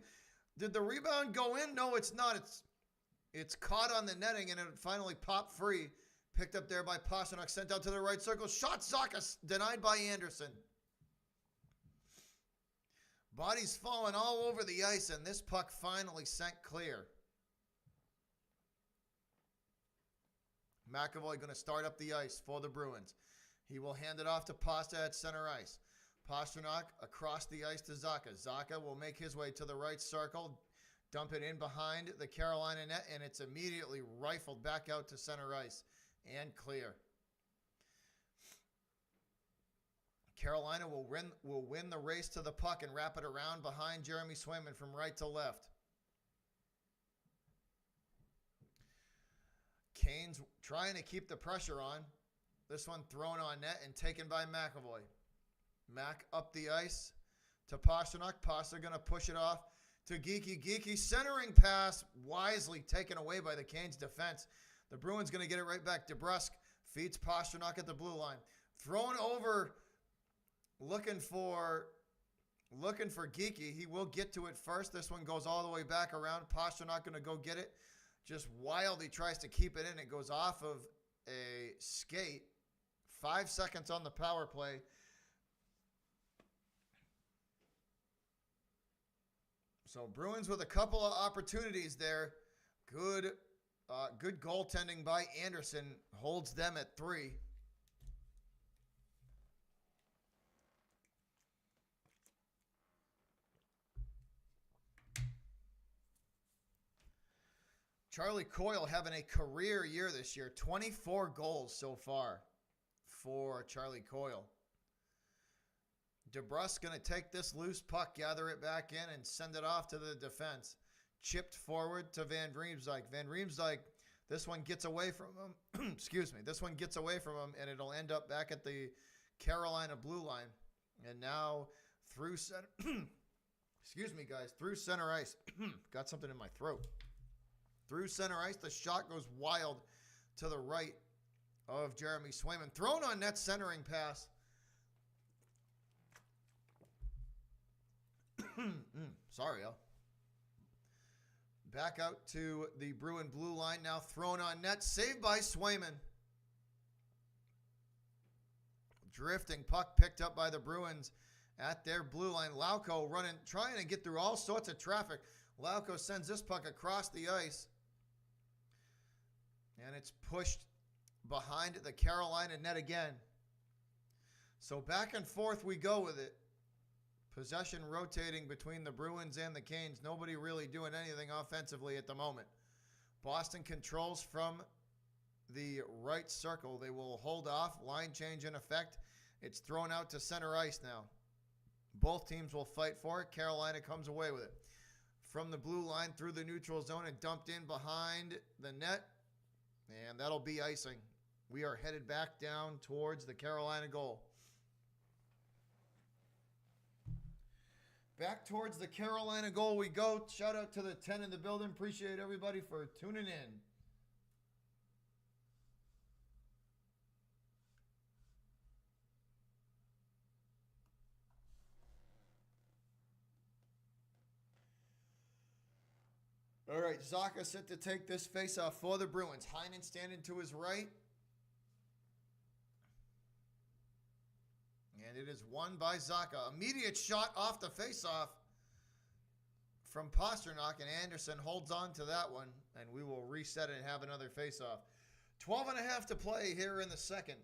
Did the rebound go in? No, it's not. It's caught on the netting and it finally popped free. Picked up there by Pastrnak, sent out to the right circle. Shot, Zacha, denied by Anderson. Bodies falling all over the ice, and this puck finally sent clear. McAvoy going to start up the ice for the Bruins. He will hand it off to Pasta at center ice. Pastrnak across the ice to Zacha. Zacha will make his way to the right circle, dump it in behind the Carolina net, and it's immediately rifled back out to center ice. And clear. Carolina will win the race to the puck and wrap it around behind Jeremy Swayman from right to left. Canes trying to keep the pressure on. This one thrown on net and taken by McAvoy. Mac up the ice to Pastrnak. Pasta going to push it off to Geeky. Geeky centering pass wisely taken away by the Canes defense. The Bruins going to get it right back. DeBrusk feeds Pastrnak at the blue line. Thrown over, looking for Geeky. He will get to it first. This one goes all the way back around. Pastrnak going to go get it. Just wild. He tries to keep it in. It goes off of a skate. 5 seconds on the power play. So Bruins with a couple of opportunities there. Good goaltending by Anderson holds them at 3. Charlie Coyle having a career year this year. 24 goals so far for Charlie Coyle. DeBrusk going to take this loose puck, gather it back in, and send it off to the defense. Chipped forward to Van Riemsdyk. Van Riemsdyk, this one gets away from him. Excuse me. This one gets away from him, and it'll end up back at the Carolina blue line. And now through center. Excuse me, guys. Through center ice. Got something in my throat. Through center ice, the shot goes wild to the right of Jeremy Swayman. Thrown on net centering pass. Sorry, Al. Back out to the Bruin blue line. Now thrown on net. Saved by Swayman. Drifting puck picked up by the Bruins at their blue line. Lauko running, trying to get through all sorts of traffic. Lauko sends this puck across the ice. And it's pushed behind the Carolina net again. So back and forth we go with it. Possession rotating between the Bruins and the Canes. Nobody really doing anything offensively at the moment. Boston controls from the right circle. They will hold off. Line change in effect. It's thrown out to center ice now. Both teams will fight for it. Carolina comes away with it. From the blue line through the neutral zone and dumped in behind the net. And that'll be icing. We are headed back down towards the Carolina goal. Back towards the Carolina goal we go. Shout out to the 10 in the building. Appreciate everybody for tuning in. All right, Zacha set to take this faceoff for the Bruins. Heinen standing to his right. And it is won by Zacha. Immediate shot off the faceoff from Pastrnak, and Anderson holds on to that one, and we will reset it and have another faceoff. 12.5 to play here in the second.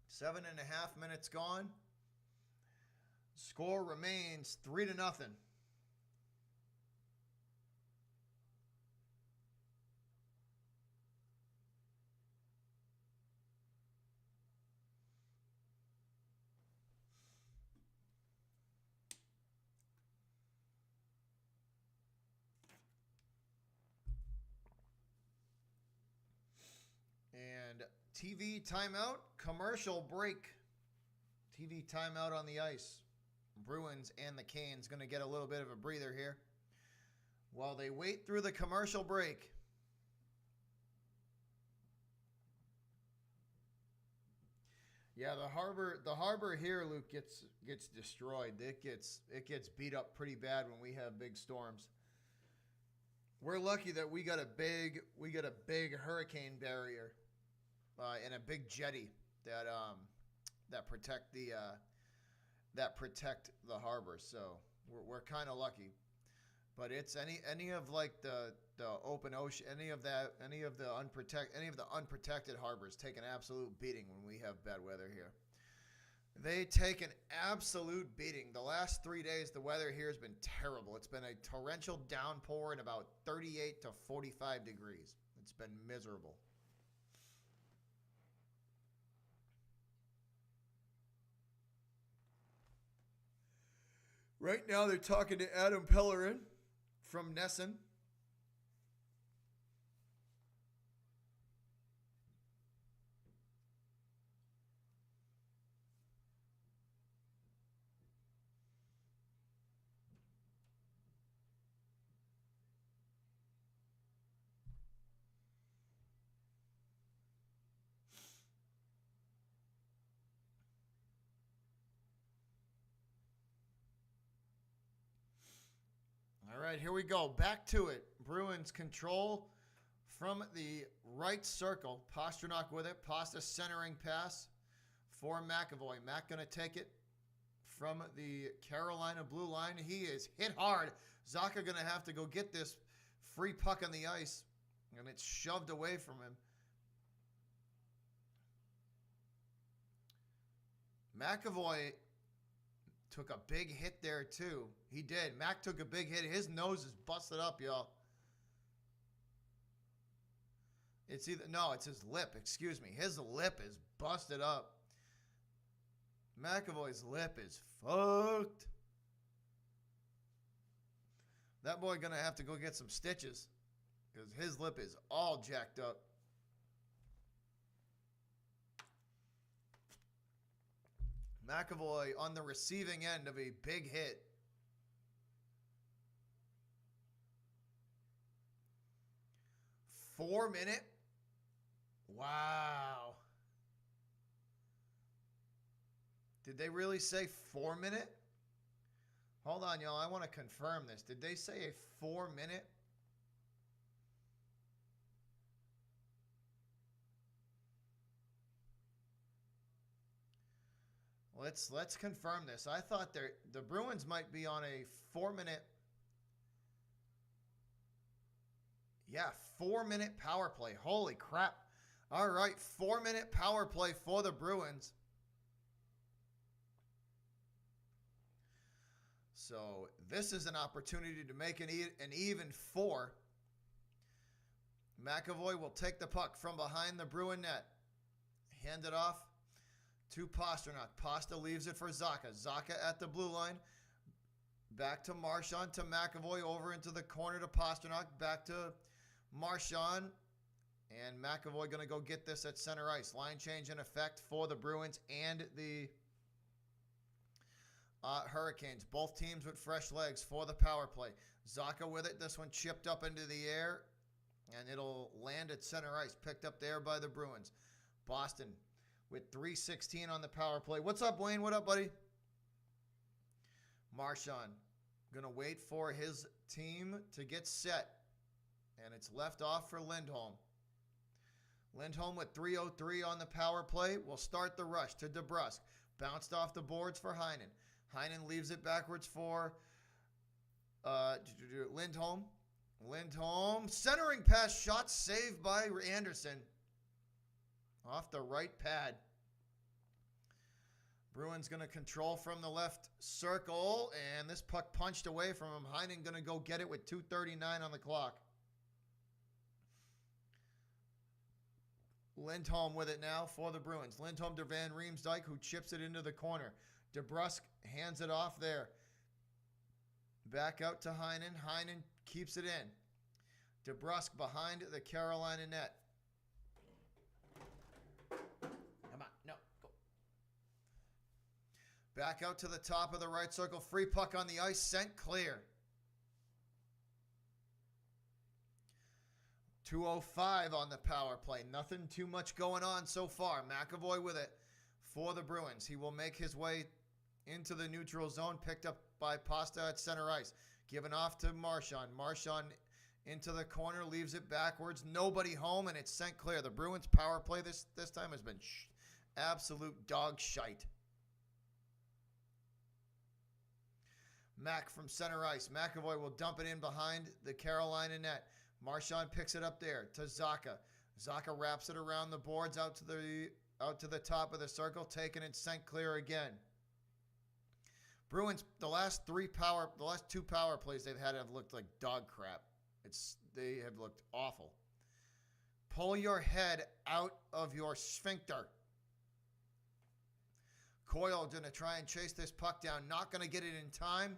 Seven and a half minutes gone. Score remains 3-0. TV timeout, commercial break. TV timeout on the ice. Bruins and the Canes going to get a little bit of a breather here while they wait through the commercial break. Yeah, the harbor here, Luke, gets destroyed. It gets beat up pretty bad when we have big storms. We're lucky that we got a big hurricane barrier and a big jetty that protect the harbor. So we're kind of lucky. But it's any of like the open ocean, any of the unprotected harbors take an absolute beating when we have bad weather here. They take an absolute beating. The last 3 days, the weather here has been terrible. It's been a torrential downpour in about 38 to 45 degrees. It's been miserable. Right now, they're talking to Adam Pellerin from Nesson. All right, here we go. Back to it. Bruins control from the right circle. Pastrnak with it. Pasta centering pass for McAvoy. Mac going to take it from the Carolina blue line. He is hit hard. Zacha going to have to go get this free puck on the ice, and it's shoved away from him. McAvoy took a big hit there, too. He did. Mac took a big hit. His nose is busted up, y'all. It's his lip. Excuse me. His lip is busted up. McAvoy's lip is fucked. That boy going to have to go get some stitches because his lip is all jacked up. McAvoy on the receiving end of a big hit. Four-minute? Wow. Did they really say 4-minute? Hold on, y'all. I want to confirm this. Did they say a 4-minute? Let's confirm this. I thought the Bruins might be on a 4-minute. Yeah, 4-minute power play. Holy crap. All right, 4-minute power play for the Bruins. So this is an opportunity to make an even 4. McAvoy will take the puck from behind the Bruin net. Hand it off to Pastrnak. Pasta leaves it for Zacha. Zacha at the blue line. Back to Marchand, to McAvoy, over into the corner to Pastrnak. Back to Marchand. And McAvoy going to go get this at center ice. Line change in effect for the Bruins and the Hurricanes. Both teams with fresh legs for the power play. Zacha with it. This one chipped up into the air. And it'll land at center ice. Picked up there by the Bruins. Boston with 3:16 on the power play. What's up, Wayne? What up, buddy? Marchand going to wait for his team to get set. And it's left off for Lindholm. Lindholm with 3:03 on the power play will start the rush to DeBrusk. Bounced off the boards for Heinen. Heinen leaves it backwards for Lindholm. Lindholm, centering pass, shot saved by Anderson. Off the right pad. Bruins going to control from the left circle, and this puck punched away from him. Heinen going to go get it with 2:39 on the clock. Lindholm with it now for the Bruins. Lindholm to Van Riemsdyk, who chips it into the corner. DeBrusk hands it off there. Back out to Heinen. Heinen keeps it in. DeBrusk behind the Carolina net. Back out to the top of the right circle. Free puck on the ice. Sent clear. 2:05 on the power play. Nothing too much going on so far. McAvoy with it for the Bruins. He will make his way into the neutral zone. Picked up by Pasta at center ice. Given off to Marchand. Marchand into the corner. Leaves it backwards. Nobody home, and it's sent clear. The Bruins power play this time has been absolute dog shite. Mac from center ice. McAvoy will dump it in behind the Carolina net. Marchand picks it up there to Zacha. Zacha wraps it around the boards out to the top of the circle, taking it sent clear again. Bruins, the last two power plays they've had have looked like dog crap. They have looked awful. Pull your head out of your sphincter. Coyle going to try and chase this puck down. Not going to get it in time.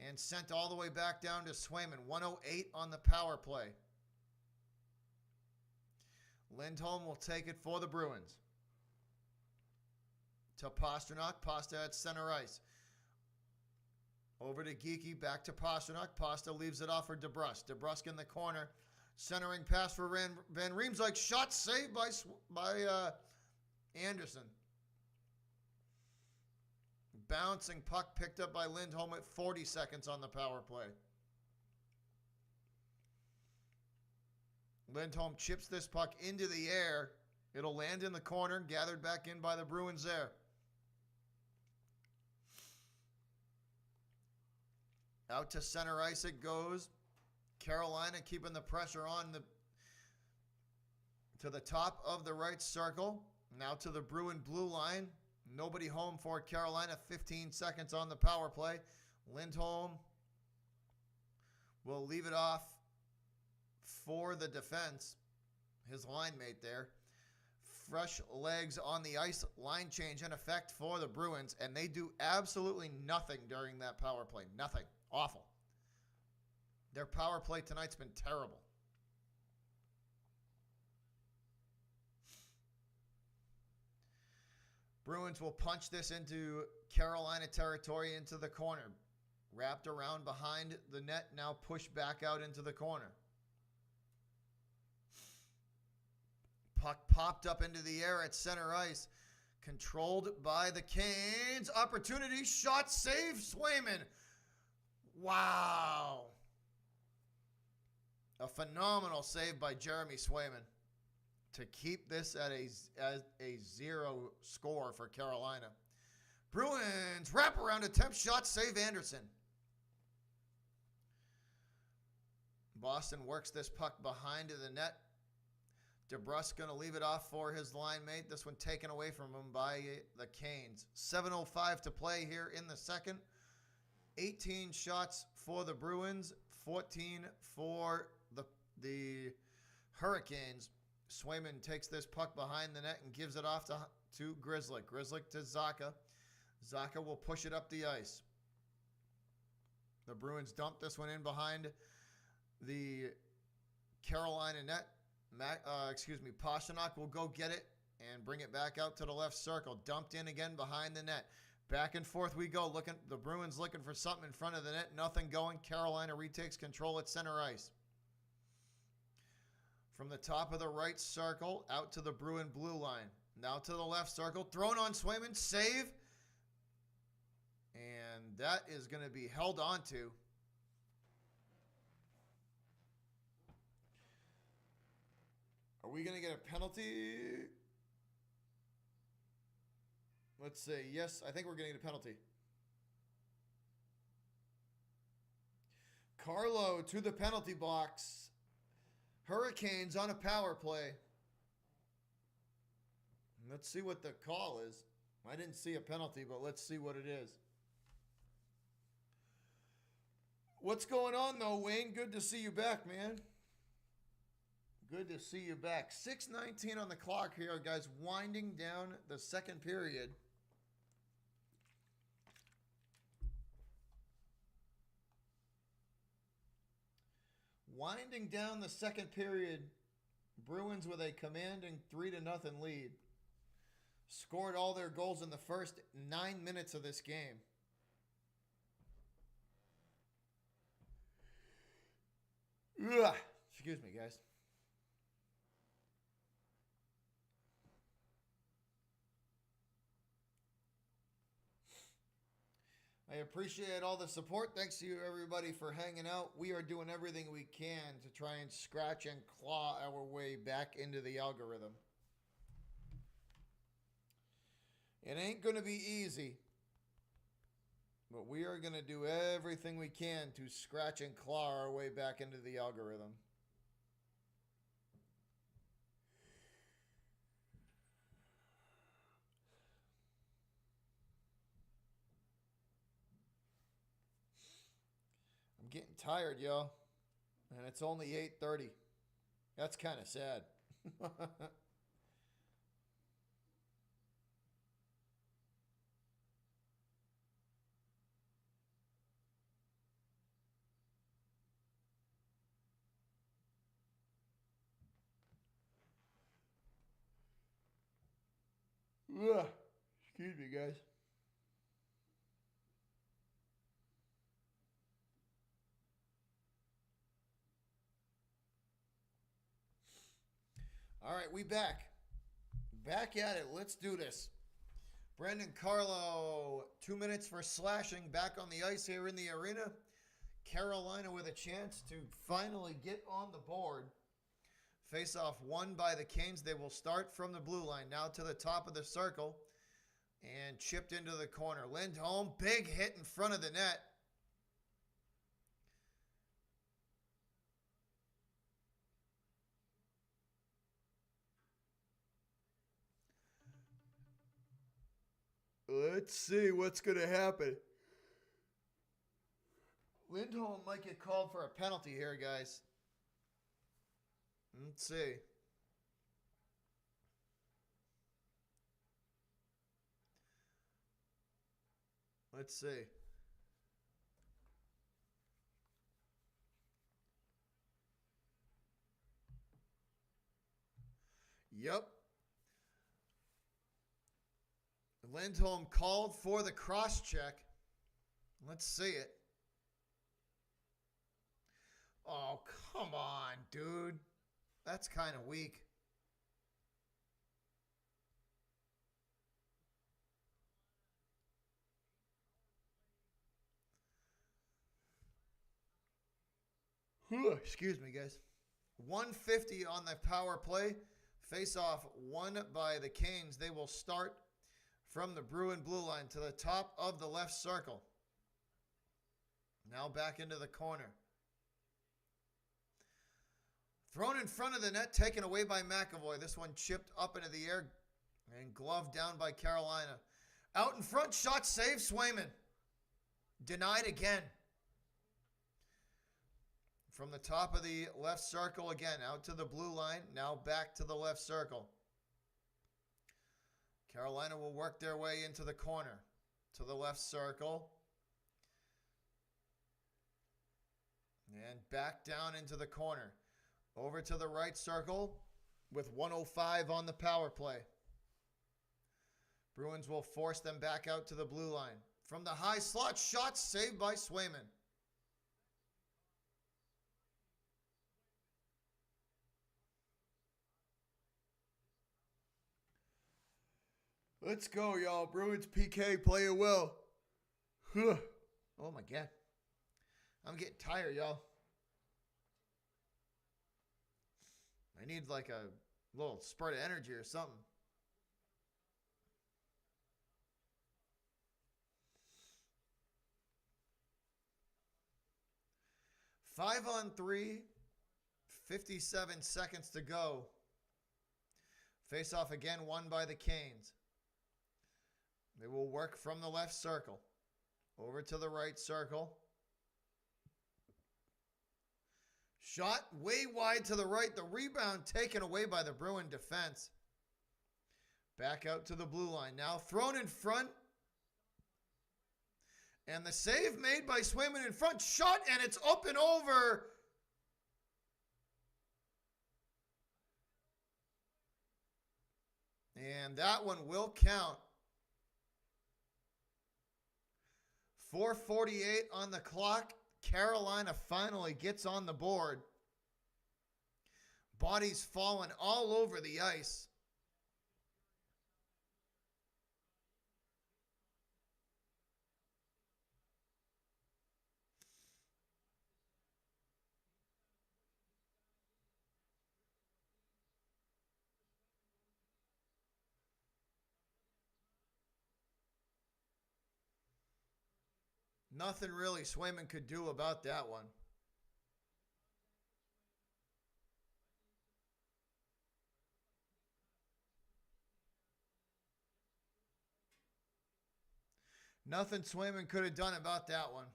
And sent all the way back down to Swayman. 1:08 on the power play. Lindholm will take it for the Bruins. To Pastrnak. Pasta at center ice. Over to Geekie. Back to Pastrnak. Pasta leaves it off for DeBrusk. DeBrusk in the corner. Centering pass for Van Riemsdyk. Shot saved by Anderson. Bouncing puck picked up by Lindholm at 40 seconds on the power play. Lindholm chips this puck into the air. It'll land in the corner, gathered back in by the Bruins there. Out to center ice it goes. Carolina keeping the pressure on to the top of the right circle. Now to the Bruin blue line. Nobody home for Carolina. 15 seconds on the power play. Lindholm will leave it off for the defense. His line mate there. Fresh legs on the ice. Line change in effect for the Bruins. And they do absolutely nothing during that power play. Nothing. Awful. Their power play tonight's been terrible. Bruins will punch this into Carolina territory into the corner. Wrapped around behind the net, now pushed back out into the corner. Puck popped up into the air at center ice. Controlled by the Canes. Opportunity, shot, save, Swayman. Wow. A phenomenal save by Jeremy Swayman to keep this at a 0 score for Carolina. Bruins wraparound attempt, shot, save Anderson. Boston works this puck behind the net. DeBrusk going to leave it off for his line mate. This one taken away from him by the Canes. 7:05 to play here in the second. 18 shots for the Bruins, 14 for the Hurricanes. Swayman takes this puck behind the net and gives it off to Grizzly. Grizzly to Zacha. Zacha will push it up the ice. The Bruins dump this one in behind the Carolina net. Pastrnak will go get it and bring it back out to the left circle. Dumped in again behind the net. Back and forth we go. The Bruins looking for something in front of the net. Nothing going. Carolina retakes control at center ice. From the top of the right circle, out to the Bruin blue line. Now to the left circle. Thrown on Swayman. Save. And that is going to be held on to. Are we going to get a penalty? Let's see. Yes, I think we're getting a penalty. Carlo to the penalty box. Hurricanes on a power play. Let's see what the call is. I didn't see a penalty, but let's see what it is. What's going on, though, Wayne? Good to see you back, man. Good to see you back. 6:19 on the clock here, guys. Winding down the second period. Winding down the second period, Bruins with a commanding 3-0 lead. scored all their goals in the first 9 minutes of this game. Ugh. Excuse me, guys. I appreciate all the support. Thanks to you, everybody, for hanging out. We are doing everything we can to try and scratch and claw our way back into the algorithm. It ain't going to be easy, but we are going to do everything we can to scratch and claw our way back into the algorithm. I'm getting tired, yo. And it's only 8:30. That's kind of sad. Ugh. Excuse me, guys. All right, we back. Back at it. Let's do this. Brandon Carlo, 2 minutes for slashing, back on the ice here in the arena. Carolina with a chance to finally get on the board. Face-off won by the Canes. They will start from the blue line, now to the top of the circle, and chipped into the corner. Lindholm, big hit in front of the net. Let's see what's going to happen. Lindholm might get called for a penalty here, guys. Let's see. Let's see. Yep. Lindholm called for the cross-check. Let's see it. Oh, come on, dude. That's kind of weak. Excuse me, guys. 150 on the power play. Face-off won by the Canes. They will start from the Bruin blue line to the top of the left circle. Now back into the corner. Thrown in front of the net, taken away by McAvoy. This one chipped up into the air and gloved down by Carolina. Out in front, shot saved, Swayman. Denied again. From the top of the left circle again, out to the blue line, now back to the left circle. Carolina will work their way into the corner, to the left circle. And back down into the corner. Over to the right circle with 1:05 on the power play. Bruins will force them back out to the blue line. From the high slot, shot saved by Swayman. Let's go, y'all. Bruins PK playing well. Oh, my God. I'm getting tired, y'all. I need like a little spurt of energy or something. Five on three, 57 seconds to go. Face-off again won by the Canes. They will work from the left circle over to the right circle. Shot way wide to the right. The rebound taken away by the Bruin defense. Back out to the blue line. Now thrown in front. And the save made by Swayman in front. Shot, and it's up and over. And that one will count. 4:48 on the clock. Carolina finally gets on the board. Bodies falling all over the ice. Nothing really Swayman could do about that one. Nothing Swayman could have done about that one.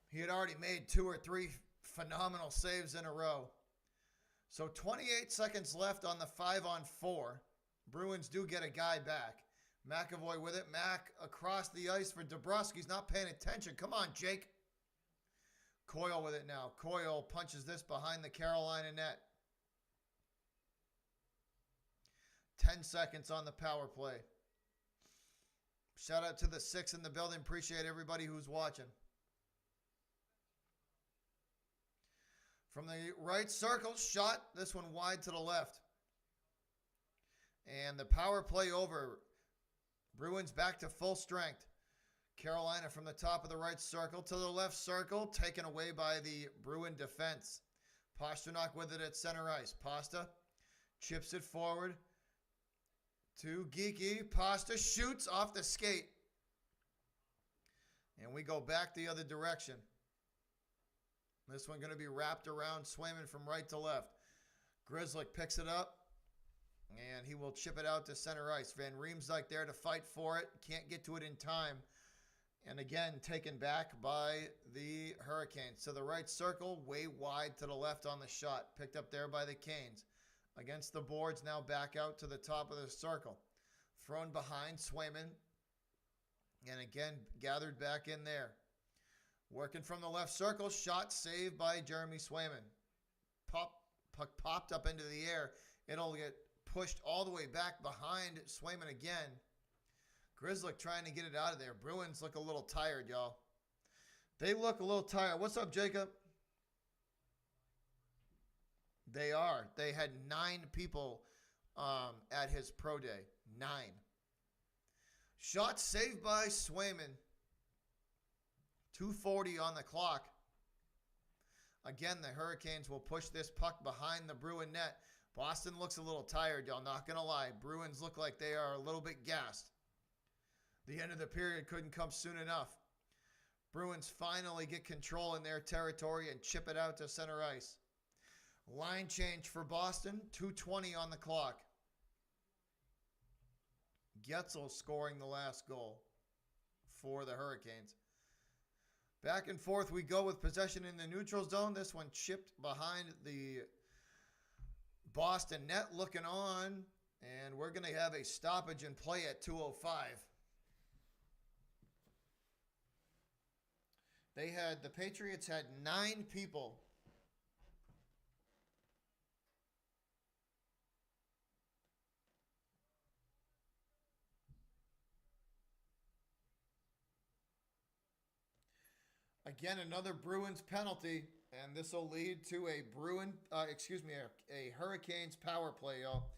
He had already made 2 or 3 phenomenal saves in a row. So 28 seconds left on the 5-on-4. Bruins do get a guy back. McAvoy with it. Mac across the ice for Dabrowski's not paying attention. Come on, Jake. Coyle with it now. Coyle punches this behind the Carolina net. 10 seconds on the power play. Shout out to the 6 in the building. Appreciate everybody who's watching. From the right circle, shot. This one wide to the left. And the power play over. Bruins back to full strength. Carolina from the top of the right circle to the left circle. Taken away by the Bruin defense. Pasternak with it at center ice. Pasta chips it forward to Geeky. Pasta shoots off the skate. And we go back the other direction. This one going to be wrapped around Swayman from right to left. Grzelcyk picks it up, and he will chip it out to center ice. Van Riemsdyk there to fight for it. Can't get to it in time. And again, taken back by the Hurricanes. To the right circle, way wide to the left on the shot. Picked up there by the Canes. Against the boards, now back out to the top of the circle. Thrown behind Swayman. And again, gathered back in there. Working from the left circle, shot saved by Jeremy Swayman. Puck popped up into the air. It'll get pushed all the way back behind Swayman again. Grzelcyk trying to get it out of there. Bruins look a little tired, y'all. They look a little tired. What's up, Jacob? They are. They had 9 people at his pro day. 9. Shot saved by Swayman. 2:40 on the clock. Again, the Hurricanes will push this puck behind the Bruin net. Boston looks a little tired, y'all. Not going to lie. Bruins look like they are a little bit gassed. The end of the period couldn't come soon enough. Bruins finally get control in their territory and chip it out to center ice. Line change for Boston. 2:20 on the clock. Getzel scoring the last goal for the Hurricanes. Back and forth we go with possession in the neutral zone. This one chipped behind the Boston net, looking on. And we're going to have a stoppage in play at 2:05. The Patriots had 9 people. Again, another Bruins penalty, and this will lead to a a Hurricanes power play, y'all.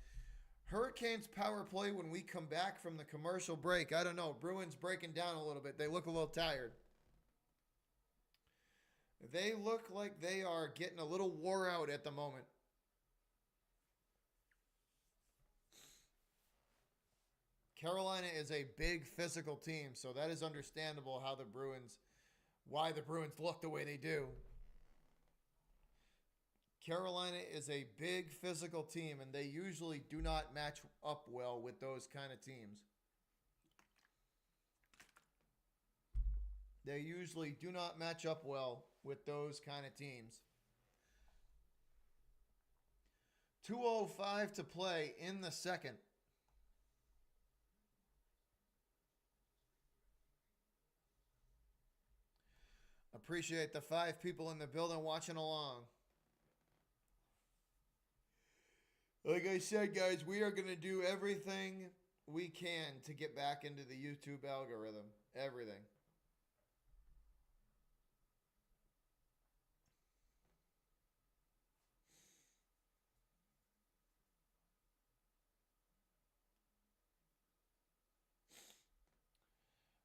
Hurricanes power play when we come back from the commercial break. I don't know. Bruins breaking down a little bit. They look a little tired. They look like they are getting a little wore out at the moment. Carolina is a big physical team, so that is understandable why the Bruins look the way they do. Carolina is a big physical team, and they usually do not match up well with those kind of teams. They usually do not match up well with those kind of teams. 2:05 to play in the second. Appreciate the 5 people in the building watching along. Like I said, guys, we are going to do everything we can to get back into the YouTube algorithm. Everything.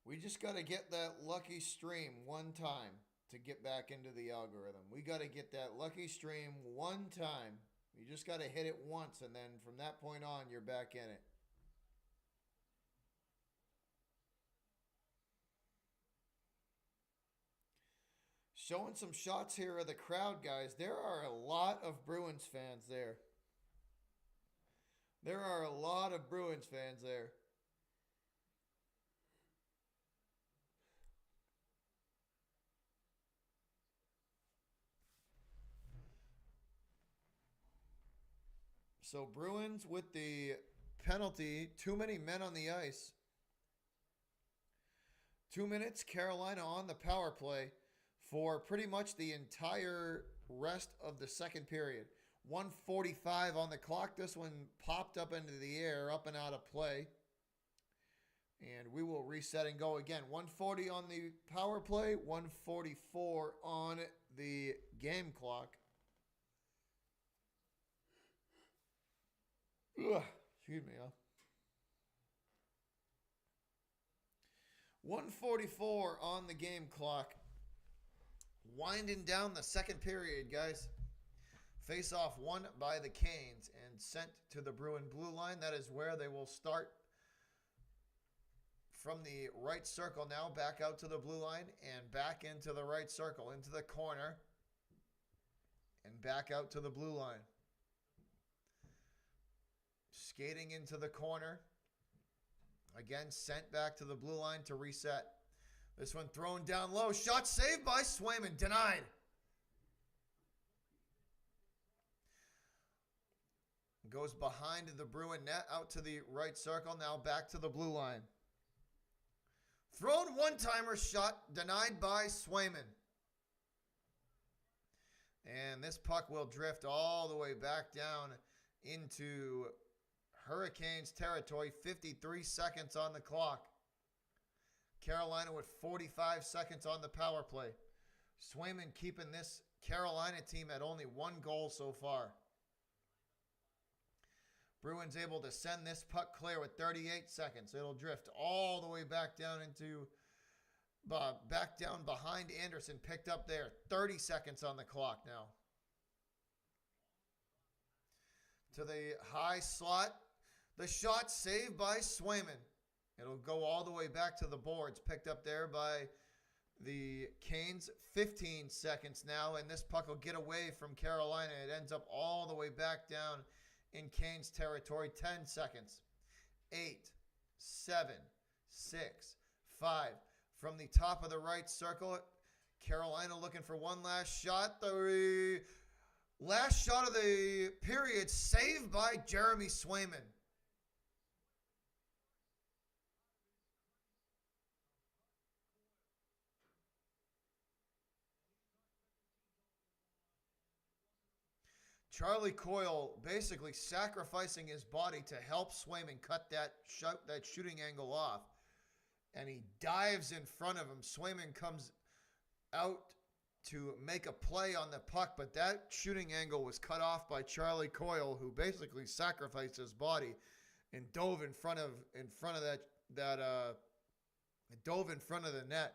We just got to get that lucky stream one time to get back into the algorithm. We got to get that lucky stream one time. You just got to hit it once, and then from that point on, you're back in it. Showing some shots here of the crowd, guys. There are a lot of Bruins fans there. There are a lot of Bruins fans there. So Bruins with the penalty, too many men on the ice. 2 minutes, Carolina on the power play for pretty much the entire rest of the second period. 1:45 on the clock. This one popped up into the air, up and out of play. And we will reset and go again. 1:40 on the power play, 1:44 on the game clock. Ugh, excuse me, huh? 1:44 on the game clock. Winding down the second period, guys. Face off won by the Canes and sent to the Bruin blue line. That is where they will start from the right circle now, back out to the blue line and back into the right circle, into the corner, and back out to the blue line. Skating into the corner. Again, sent back to the blue line to reset. This one thrown down low. Shot saved by Swayman. Denied. Goes behind the Bruin net, out to the right circle. Now back to the blue line. Thrown one-timer shot. Denied by Swayman. And this puck will drift all the way back down into Hurricanes territory. 53 seconds on the clock. Carolina with 45 seconds on the power play. Swayman keeping this Carolina team at only one goal so far. Bruins able to send this puck clear with 38 seconds. It'll drift all the way back down into back down behind Anderson. Picked up there. 30 seconds on the clock now. To the high slot. The shot saved by Swayman. It'll go all the way back to the boards. Picked up there by the Canes. 15 seconds now, and this puck will get away from Carolina. It ends up all the way back down in Canes territory. 10 seconds. 8, 7, 6, 5. From the top of the right circle, Carolina looking for one last shot. The last shot of the period saved by Jeremy Swayman. Charlie Coyle basically sacrificing his body to help Swayman cut that shooting angle off. And he dives in front of him. Swayman comes out to make a play on the puck, but that shooting angle was cut off by Charlie Coyle, who basically sacrificed his body and dove in front of the net.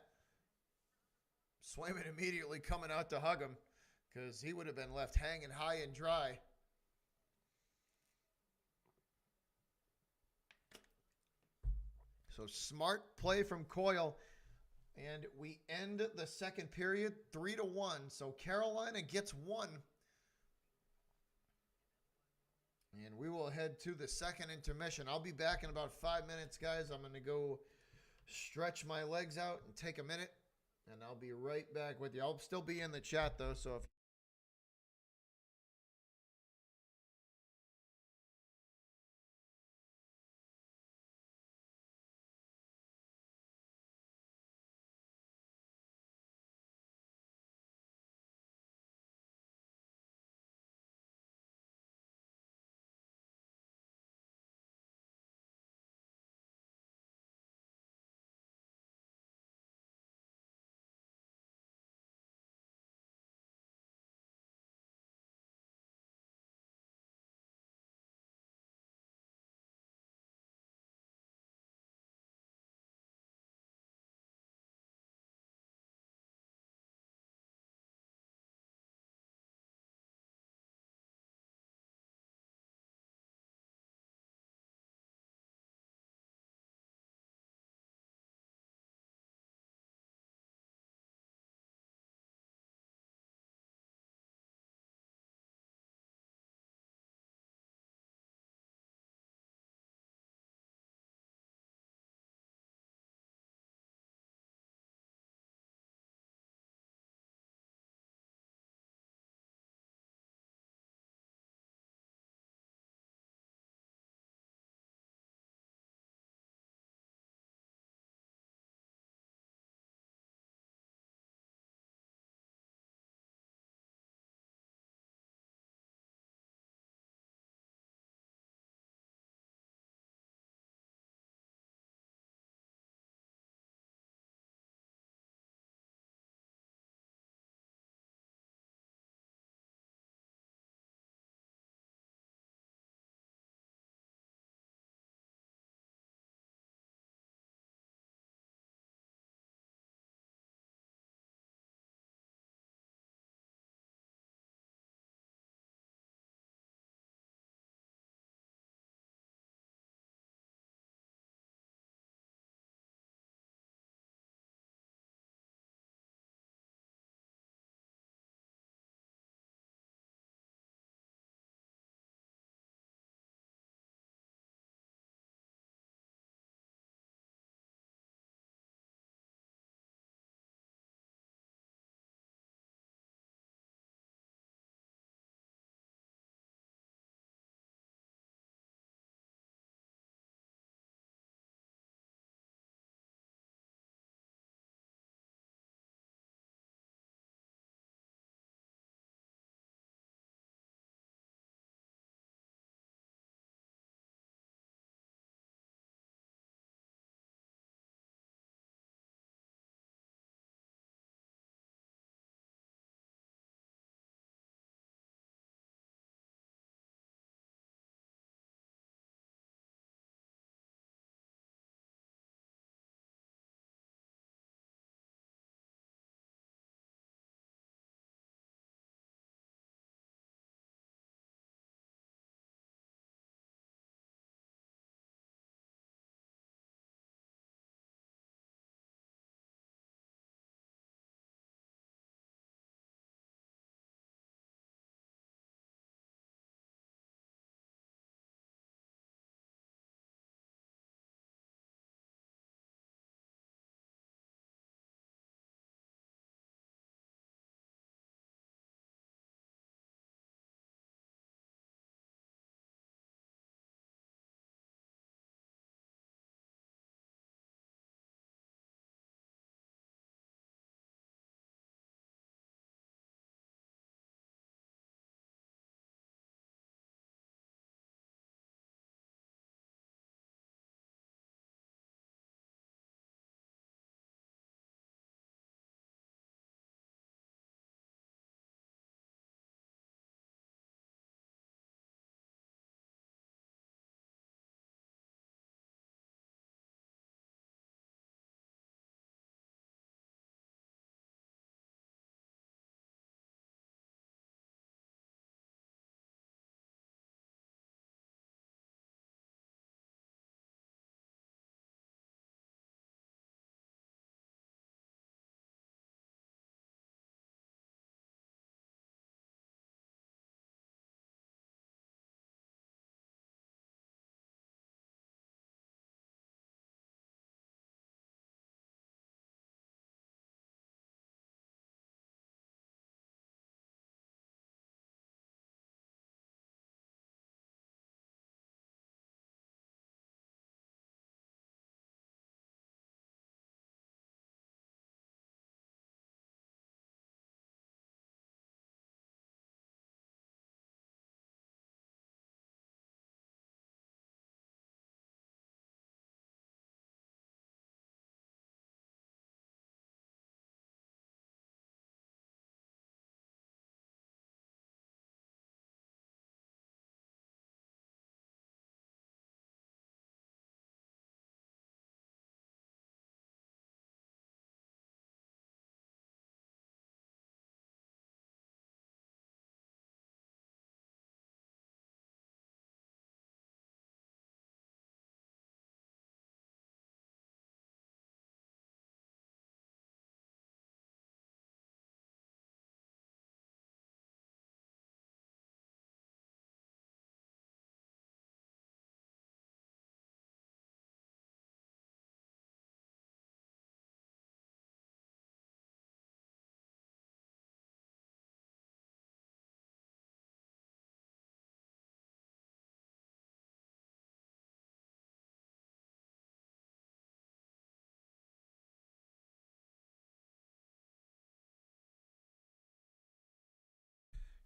Swayman immediately coming out to hug him, because he would have been left hanging high and dry. So smart play from Coyle. And we end the second period 3-1. So Carolina gets one. And we will head to the second intermission. I'll be back in about 5 minutes, guys. I'm going to go stretch my legs out and take a minute. And I'll be right back with you. I'll still be in the chat, though, so if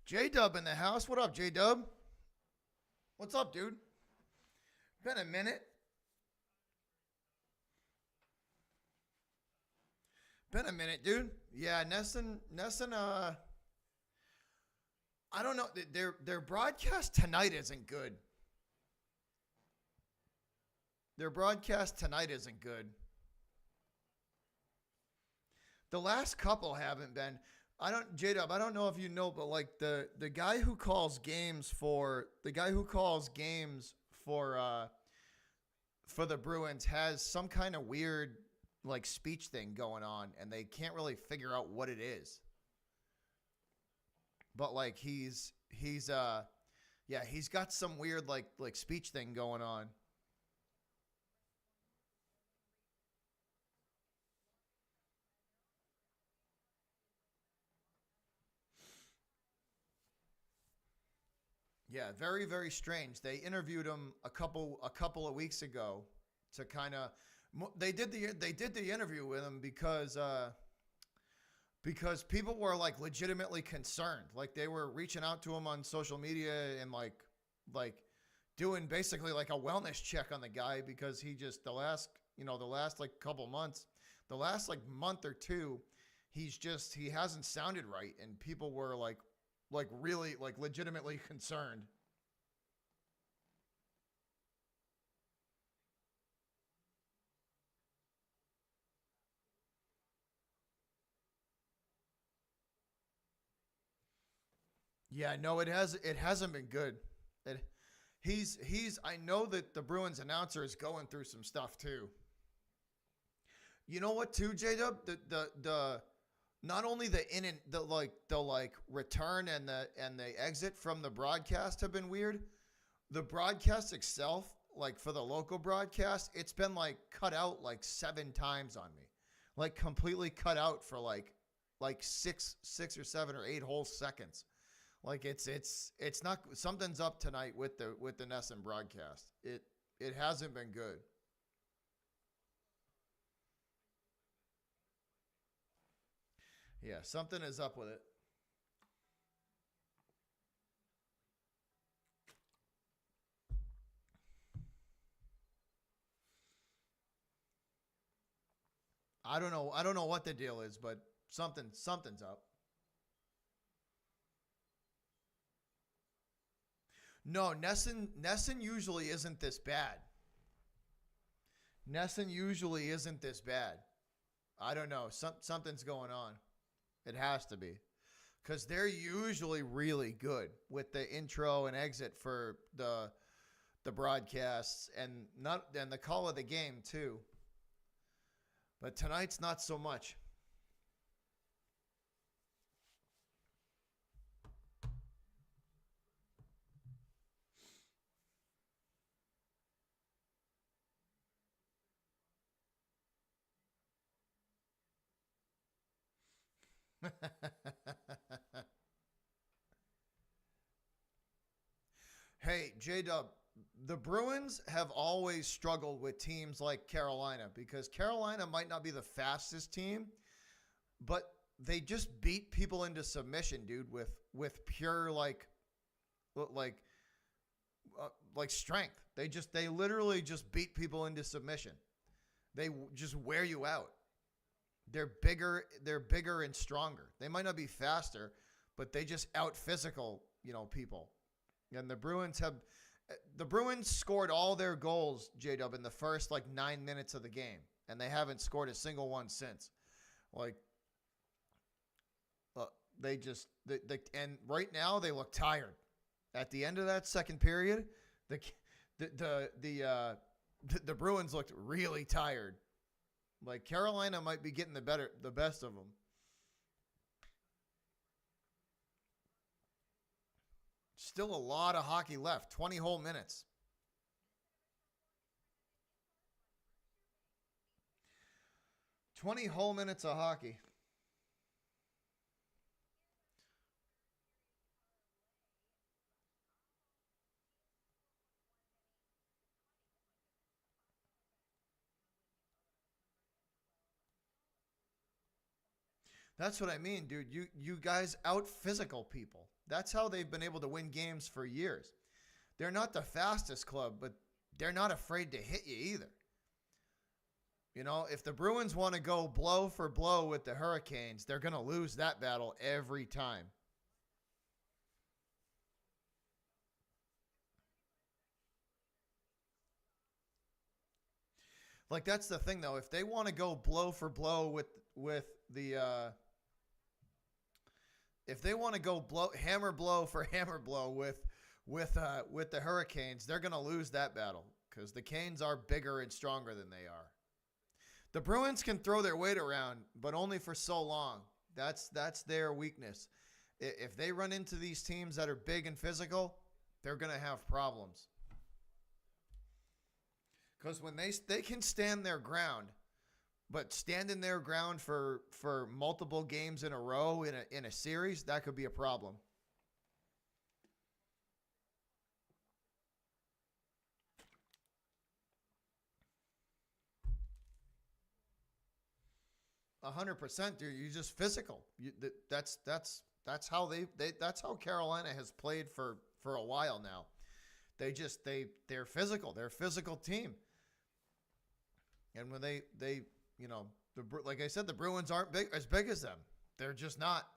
J Dub in the house. What up, J Dub? What's up, dude? Been a minute. Been a minute, dude. Yeah, Nesson. I don't know. Their broadcast tonight isn't good. Their broadcast tonight isn't good. The last couple haven't been. J-Dub, I don't know if you know, but like the guy who calls games for the Bruins has some kind of weird like speech thing going on, and they can't really figure out what it is. But like he's got some weird like speech thing going on. Yeah, very very strange. They interviewed him a couple of weeks ago to kind of they did the interview with him because people were like legitimately concerned. Like they were reaching out to him on social media and like doing basically like a wellness check on the guy because he just the last like couple months, the last like month or two, he hasn't sounded right and people were like really like legitimately concerned. Yeah, no, it hasn't been good. It he's I know that the Bruins announcer is going through some stuff too. You know what too, J Dub? The not only the in and the return and the exit from the broadcast have been weird. The broadcast itself, like for the local broadcast, it's been like cut out like 7 times on me. Like completely cut out for like six or 7 or 8 whole seconds. Like it's not something's up tonight with the Nesson broadcast. It hasn't been good. Yeah, something is up with it. I don't know what the deal is, but something's up. No, Nesson usually isn't this bad. Nesson usually isn't this bad. I don't know. Something's going on. It has to be. Because they're usually really good with the intro and exit for the broadcasts and the call of the game too. But tonight's not so much. Hey, J Dub, the Bruins have always struggled with teams like Carolina because Carolina might not be the fastest team, but they just beat people into submission, dude, with pure like like strength. They literally just beat people into submission. They just wear you out. They're bigger and stronger. They might not be faster, but they just out physical, people. And the Bruins scored all their goals, J Dub, in the first like 9 minutes of the game, and they haven't scored a single one since. Like uh, and right now they look tired. At the end of that second period, the the Bruins looked really tired. Like Carolina might be getting the best of them. Still a lot of hockey left. 20 whole minutes. 20 whole minutes of hockey. That's what I mean, dude. You guys out physical people. That's how they've been able to win games for years. They're not the fastest club, but they're not afraid to hit you either. You know, if the Bruins want to go blow for blow with the Hurricanes, they're going to lose that battle every time. Like that's the thing though. If they want to go blow for blow with the if they want to go blow hammer blow for hammer blow with the Hurricanes, they're going to lose that battle because the Canes are bigger and stronger than they are. The Bruins can throw their weight around, but only for so long. That's their weakness. If they run into these teams that are big and physical, they're going to have problems. Because when they can stand their ground, but standing their ground for multiple games in a row in a series, that could be a problem. $100%, dude. You're just physical. That's how that's how Carolina has played for a while now. They're physical. They're a physical team. And when they you know like I said, the Bruins aren't big as them. They're just not.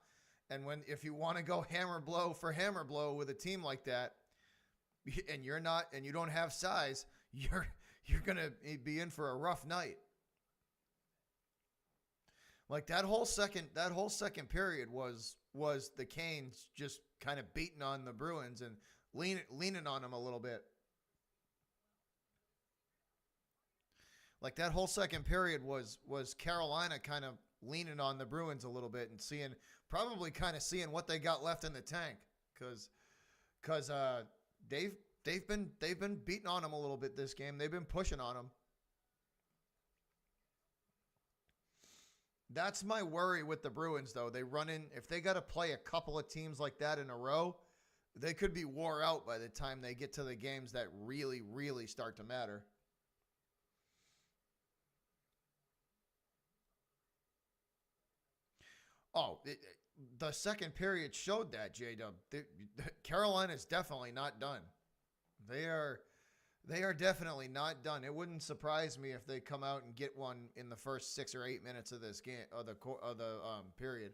And if you want to go hammer blow for hammer blow with a team like that, and you're not and you don't have size, you're gonna be in for a rough night. Like that whole second period was the Canes just kind of beating on the Bruins and leaning on them a little bit. Like that whole second period was Carolina kind of leaning on the Bruins a little bit and probably seeing what they got left in the tank because they've been beating on them a little bit this game. They've been pushing on them. That's my worry with the Bruins, though. If they got to play a couple of teams like that in a row, they could be wore out by the time they get to the games that really, really start to matter. Oh, the second period showed that, J-Dub. Carolina's definitely not done. They are They are definitely not done. It wouldn't surprise me if they come out and get one in the first 6 or 8 minutes of this game, of the period.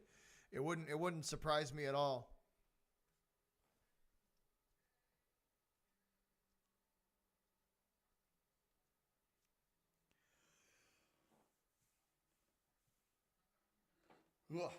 It wouldn't surprise me at all. Ugh.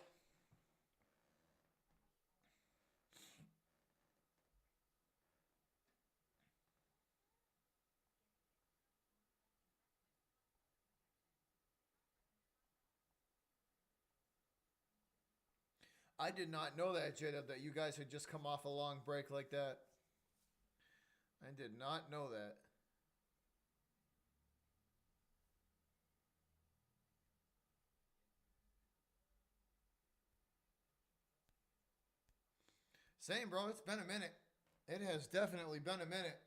I did not know that, Jada, that you guys had just come off a long break like that. I did not know that. Same, bro. It's been a minute. It has definitely been a minute.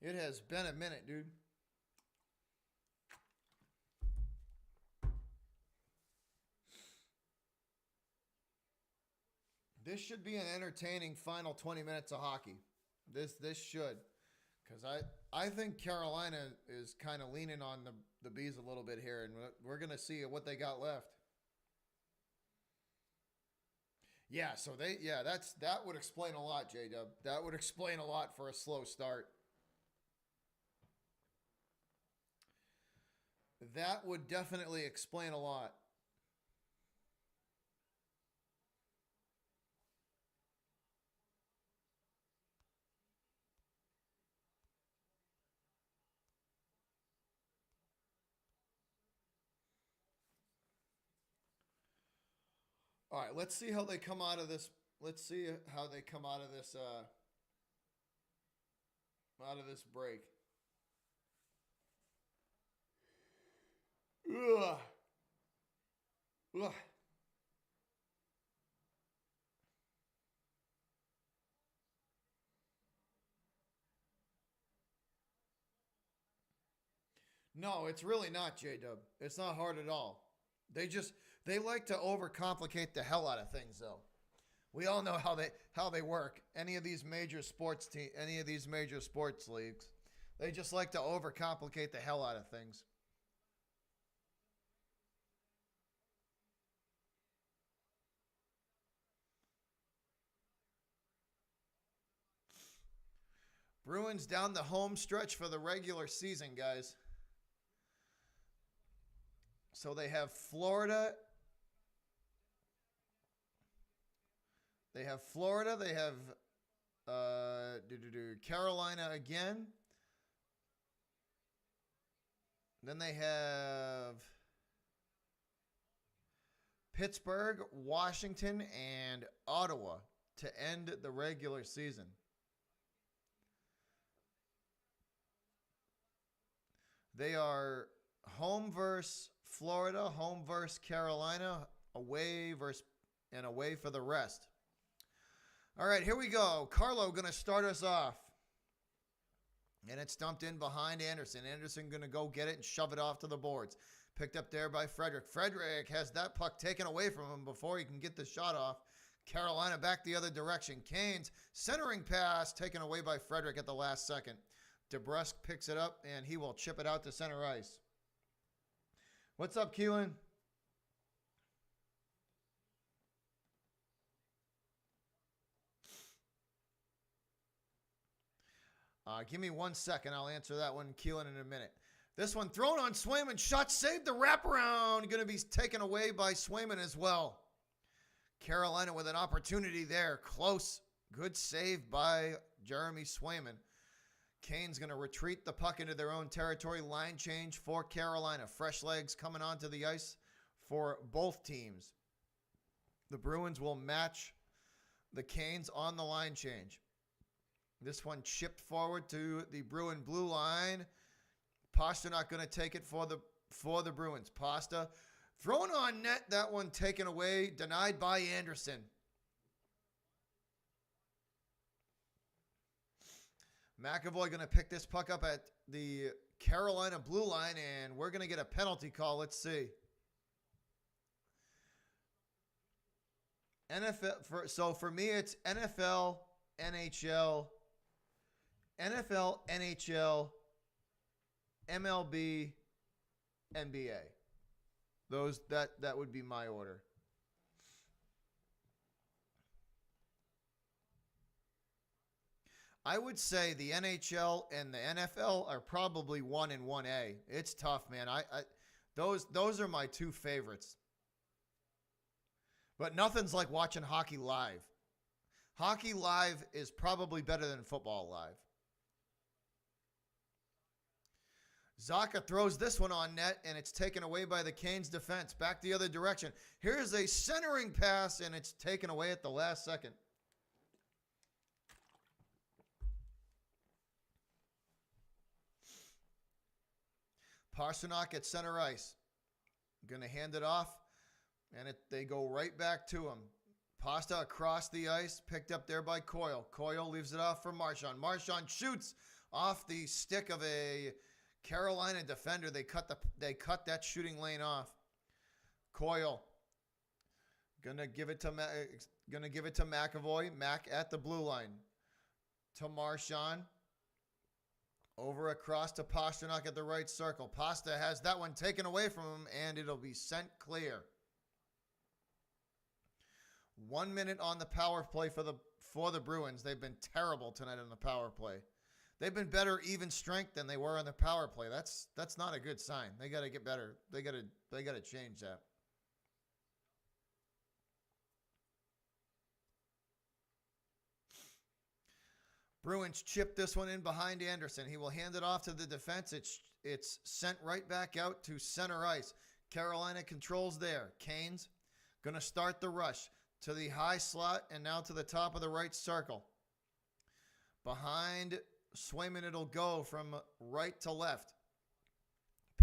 It has been a minute, dude. This should be an entertaining final 20 minutes of hockey. This should. Because I think Carolina is kind of leaning on the Bees a little bit here, and we're going to see what they got left. Yeah, so that would explain a lot, J Dub. That would explain a lot for a slow start. That would definitely explain a lot. All right, let's see how they come out of this. Let's see how they come out of this break. Ugh. Ugh. No, it's really not, J Dub. It's not hard at all. They like to overcomplicate the hell out of things, though. We all know how they work. Any of these major sports leagues, they just like to overcomplicate the hell out of things. Bruins down the home stretch for the regular season, guys. So they have Florida. They have Florida. They have Carolina again. Then they have Pittsburgh, Washington, and Ottawa to end the regular season. They are home versus Florida, home versus Carolina, away for the rest. All right, here we go. Carlo going to start us off. And it's dumped in behind Anderson. Anderson going to go get it and shove it off to the boards. Picked up there by Frederick. Frederick has that puck taken away from him before he can get the shot off. Carolina back the other direction. Canes centering pass taken away by Frederick at the last second. DeBrusque picks it up, and he will chip it out to center ice. What's up, Keelan? Give me 1 second. I'll answer that one, Keelan, in a minute. This one thrown on Swayman. Shot saved. The wraparound going to be taken away by Swayman as well. Carolina with an opportunity there. Close. Good save by Jeremy Swayman. Canes going to retreat the puck into their own territory. Line change for Carolina. Fresh legs coming onto the ice for both teams. The Bruins will match the Canes on the line change. This one chipped forward to the Bruin blue line. Pastrnak going to take it for the Bruins. Pasta thrown on net. That one taken away. Denied by Anderson. McAvoy going to pick this puck up at the Carolina blue line, and we're going to get a penalty call. Let's see. So for me, it's NFL, NHL, NHL, MLB, NBA. That would be my order. I would say the NHL and the NFL are probably 1 and 1A. It's tough, man. Those are my two favorites. But nothing's like watching hockey live. Hockey live is probably better than football live. Zacha throws this one on net, and it's taken away by the Canes defense. Back the other direction. Here's a centering pass, and it's taken away at the last second. Pastrnak at center ice. Going to hand it off, and they go right back to him. Pasta across the ice, picked up there by Coyle. Coyle leaves it off for Marchand. Marchand shoots off the stick of a Carolina defender. They cut that shooting lane off. Coyle gonna give it to McAvoy. Mac at the blue line to Marchand. Over across to Pastrnak at the right circle. Pasta has that one taken away from him, and it'll be sent clear. 1 minute on the power play for the Bruins. They've been terrible tonight on the power play. They've been better even strength than they were on the power play. That's not a good sign. They got to get better. They got to change that. Bruins chip this one in behind Anderson. He will hand it off to the defense. It's sent right back out to center ice. Carolina controls there. Canes going to start the rush to the high slot and now to the top of the right circle. Behind Swayman, it'll go from right to left.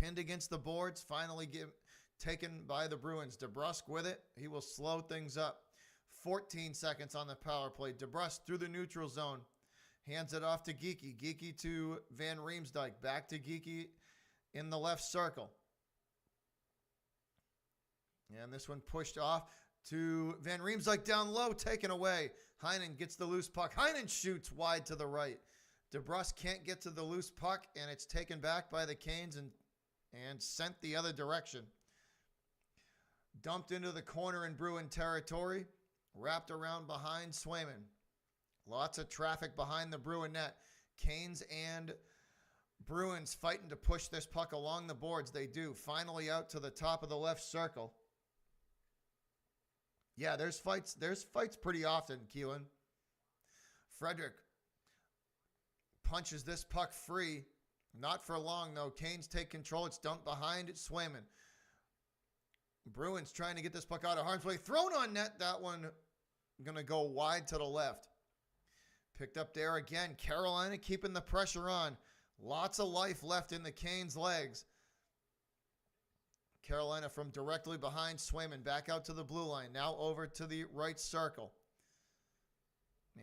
Pinned against the boards, finally taken by the Bruins. DeBrusque with it. He will slow things up. 14 seconds on the power play. DeBrusque through the neutral zone. Hands it off to Geekie. Geekie to Van Riemsdyk. Back to Geekie in the left circle. And this one pushed off to Van Riemsdyk down low, taken away. Heinen gets the loose puck. Heinen shoots wide to the right. DeBrusk can't get to the loose puck, and it's taken back by the Canes and sent the other direction. Dumped into the corner in Bruin territory. Wrapped around behind Swayman. Lots of traffic behind the Bruin net. Canes and Bruins fighting to push this puck along the boards. They do. Finally out to the top of the left circle. Yeah, there's fights. There's fights pretty often, Keelan. Frederick punches this puck free. Not for long, though. Canes take control. It's dumped behind Swayman. Bruins trying to get this puck out of harm's way. Thrown on net. That one going to go wide to the left. Picked up there again. Carolina keeping the pressure on. Lots of life left in the Canes' legs. Carolina from directly behind Swayman. Back out to the blue line. Now over to the right circle.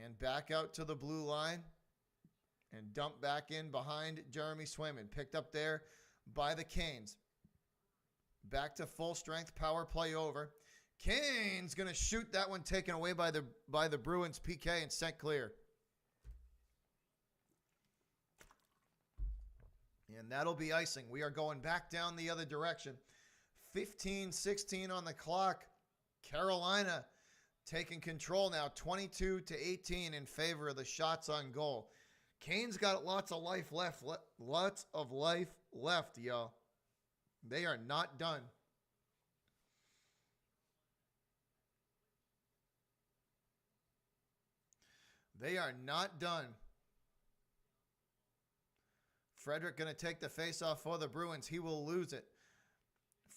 And back out to the blue line. And dumped back in behind Jeremy Swayman. Picked up there by the Canes. Back to full strength power play over. Canes going to shoot that one taken away by the Bruins PK and sent clear. And that'll be icing. We are going back down the other direction. 15-16 on the clock. Carolina taking control now. 22-18 in favor of the shots on goal. Canes got lots of life left. Lots of life left, y'all. They are not done. They are not done. Frederick going to take the faceoff for the Bruins. He will lose it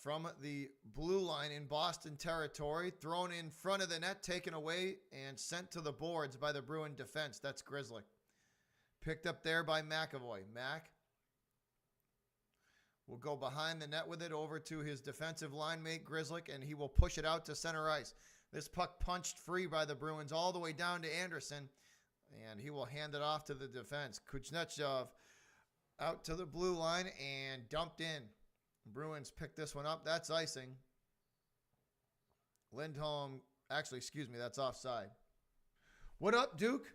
from the blue line in Boston territory. Thrown in front of the net, taken away, and sent to the boards by the Bruin defense. That's Grizzly. Picked up there by McAvoy. Mac will go behind the net with it over to his defensive line mate, Grizzly, and he will push it out to center ice. This puck punched free by the Bruins all the way down to Anderson, and he will hand it off to the defense. Kuznetsov out to the blue line and dumped in. Bruins picked this one up. That's icing. Lindholm, actually, excuse me, that's offside. What up, Duke?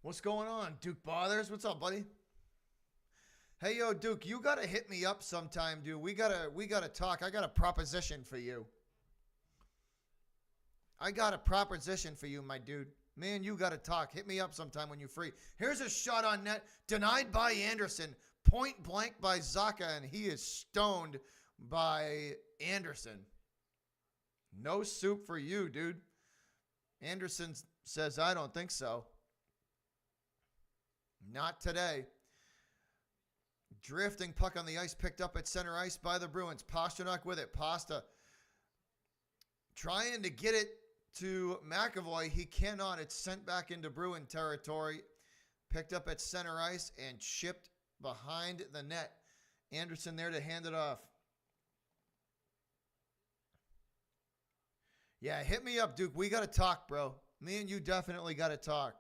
What's going on? Duke Bothers? What's up, buddy? Hey, yo, Duke, you got to hit me up sometime, dude. We gotta talk. I got a proposition for you. I got a proposition for you, my dude. Man, you got to talk. Hit me up sometime when you're free. Here's a shot on net. Denied by Anderson. Point blank by Zacha, and he is stoned by Anderson. No soup for you, dude. Anderson says, I don't think so. Not today. Drifting puck on the ice, picked up at center ice by the Bruins. Pasternak with it. Pasta trying to get it to McAvoy. He cannot. It's sent back into Bruin territory. Picked up at center ice and shipped behind the net. Anderson there to hand it off. Yeah, hit me up, Duke. We got to talk, bro. Me and you definitely got to talk.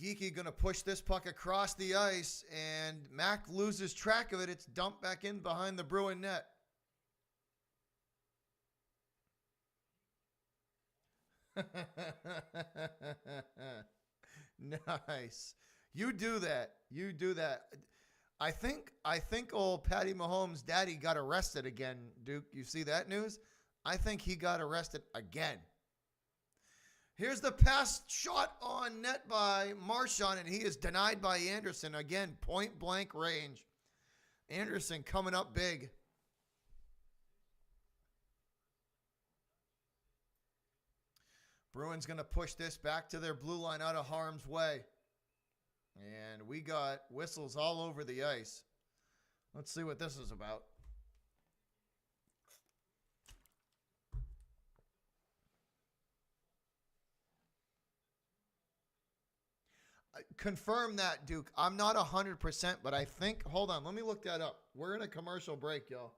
Geeky going to push this puck across the ice, and Mac loses track of it. It's dumped back in behind the Bruin net. Nice. You do that. You do that. I think old Patty Mahomes' daddy got arrested again, Duke. You see that news? I think he got arrested again. Here's the pass shot on net by Marchand, and he is denied by Anderson. Again, point blank range. Anderson coming up big. Bruins going to push this back to their blue line out of harm's way. And we got whistles all over the ice. Let's see what this is about. Confirm that, Duke. I'm not 100%, but I think, hold on, let me look that up. We're in a commercial break, y'all.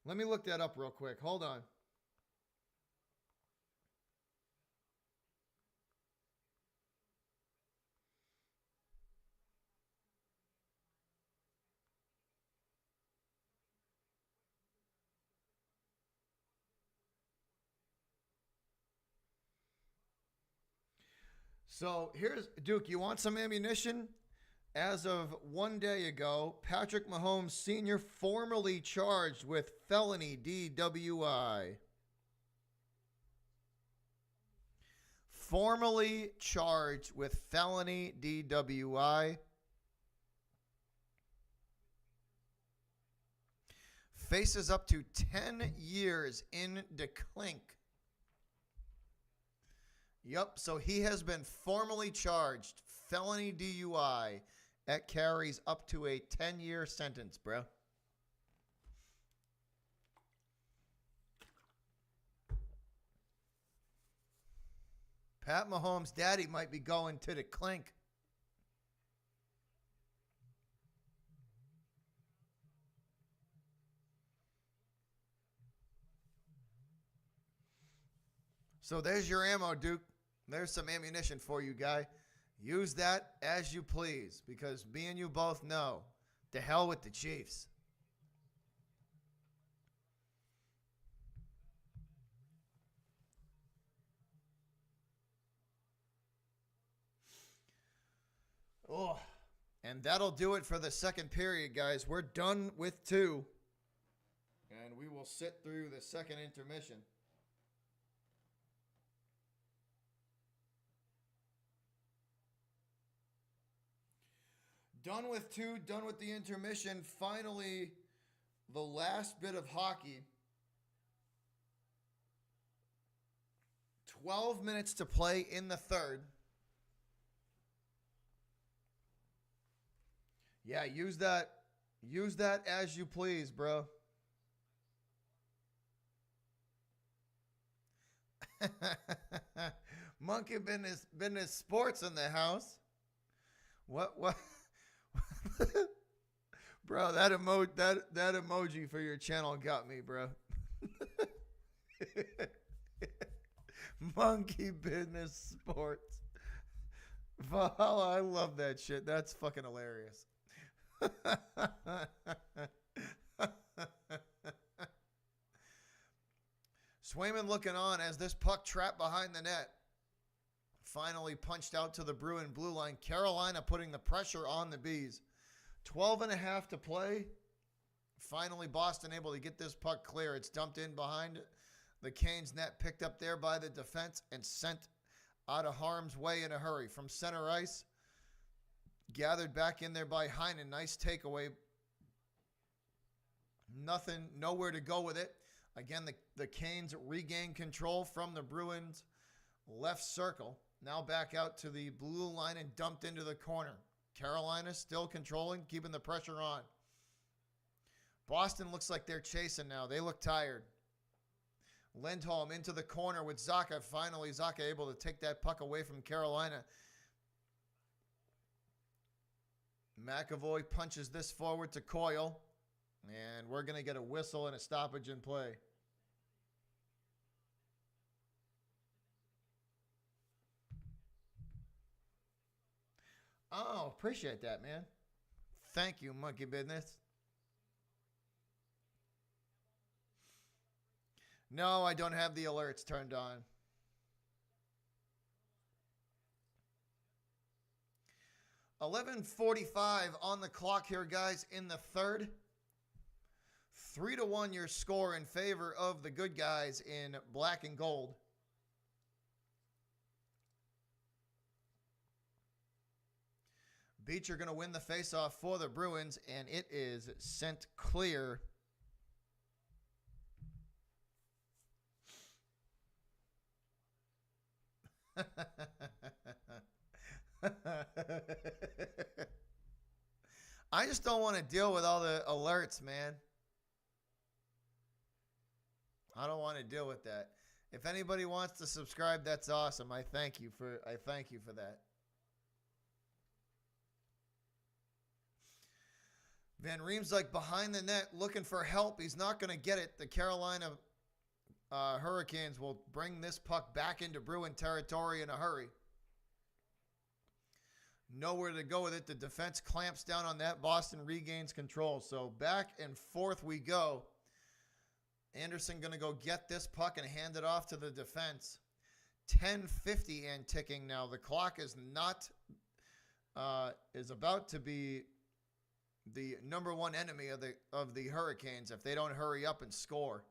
Let me look that up real quick. Hold on. So here's, Duke, you want some ammunition? As of 1 day ago, Patrick Mahomes Sr. formally charged with felony DWI. Formally charged with felony DWI. Faces up to 10 years in the clink. Yep, so he has been formally charged. Felony DUI. That carries up to a 10-year sentence, bro. Pat Mahomes' daddy might be going to the clink. So there's your ammo, Duke. There's some ammunition for you, guy. Use that as you please, because me and you both know, to hell with the Chiefs. Oh, and that'll do it for the second period, guys. We're done with 2. And we will sit through the second intermission. Done with 2, done with the intermission. Finally, the last bit of hockey. 12 minutes to play in the third. Yeah, use that. Use that as you please, bro. Monkey business sports in the house. What bro, that emoji for your channel got me, bro. Monkey business sports. Valhalla, I love that shit. That's fucking hilarious. Swayman looking on as this puck trapped behind the net. Finally punched out to the Bruin blue line. Carolina putting the pressure on the Bees. 12.5 to play. Finally, Boston able to get this puck clear. It's dumped in behind the Canes net, picked up there by the defense, and sent out of harm's way in a hurry. From center ice, gathered back in there by Heinen. Nice takeaway. Nothing, nowhere to go with it. Again, the Canes regain control from the Bruins' left circle. Now back out to the blue line and dumped into the corner. Carolina still controlling, keeping the pressure on. Boston looks like they're chasing now. They look tired. Lindholm into the corner with Zacha. Finally, Zacha able to take that puck away from Carolina. McAvoy punches this forward to Coyle. And we're going to get a whistle and a stoppage in play. Oh, appreciate that, man. Thank you, monkey business. No, I don't have the alerts turned on. 11:45 on the clock here, guys, in the third. 3-1 your score in favor of the good guys in black and gold. Beecher going to win the faceoff for the Bruins, and it is sent clear. I just don't want to deal with all the alerts, man. I don't want to deal with that. If anybody wants to subscribe, that's awesome. I thank you for that. Van Riemsdyk behind the net looking for help. He's not going to get it. The Carolina Hurricanes will bring this puck back into Bruin territory in a hurry. Nowhere to go with it. The defense clamps down on that. Boston regains control. So back and forth we go. Anderson going to go get this puck and hand it off to the defense. 10:50 and ticking now. The clock is not is about to be the number one enemy of the Hurricanes if they don't hurry up and score.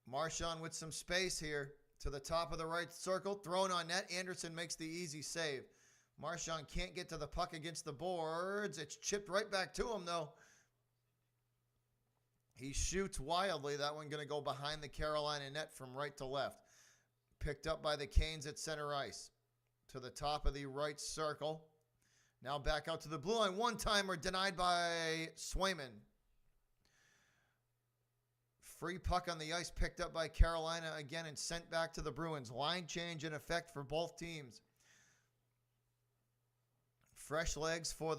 Marchand with some space here to the top of the right circle. Thrown on net. Anderson makes the easy save. Marchand can't get to the puck against the boards. It's chipped right back to him, though. He shoots wildly. That one going to go behind the Carolina net from right to left. Picked up by the Canes at center ice. To the top of the right circle. Now back out to the blue line. One-timer denied by Swayman. Free puck on the ice picked up by Carolina again and sent back to the Bruins. Line change in effect for both teams. Fresh legs for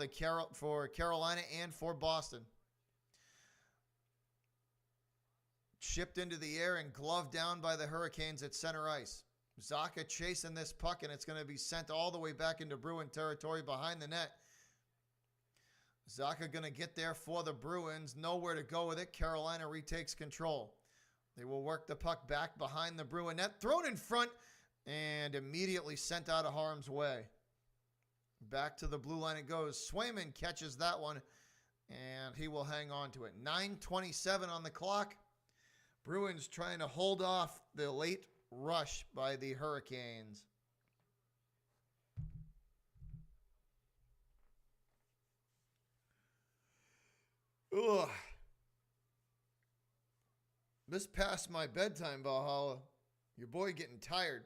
Carolina and for Boston. Chipped into the air and gloved down by the Hurricanes at center ice. Zacha chasing this puck, and it's going to be sent all the way back into Bruin territory behind the net. Zacha going to get there for the Bruins. Nowhere to go with it. Carolina retakes control. They will work the puck back behind the Bruin net. Thrown in front and immediately sent out of harm's way. Back to the blue line it goes. Swayman catches that one, and he will hang on to it. 9:27 on the clock. Bruins trying to hold off the late rush by the Hurricanes. Ugh. This past my bedtime, Valhalla. Your boy getting tired.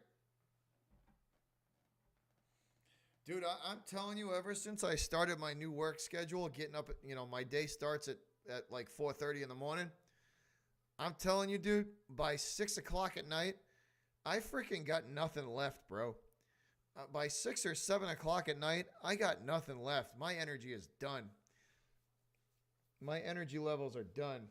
Dude, I'm telling you, ever since I started my new work schedule, getting up, my day starts at like 4:30 in the morning. I'm telling you, dude, by 6 o'clock at night, I freaking got nothing left, bro. By 6 or 7 o'clock at night, I got nothing left. My energy is done. My energy levels are done.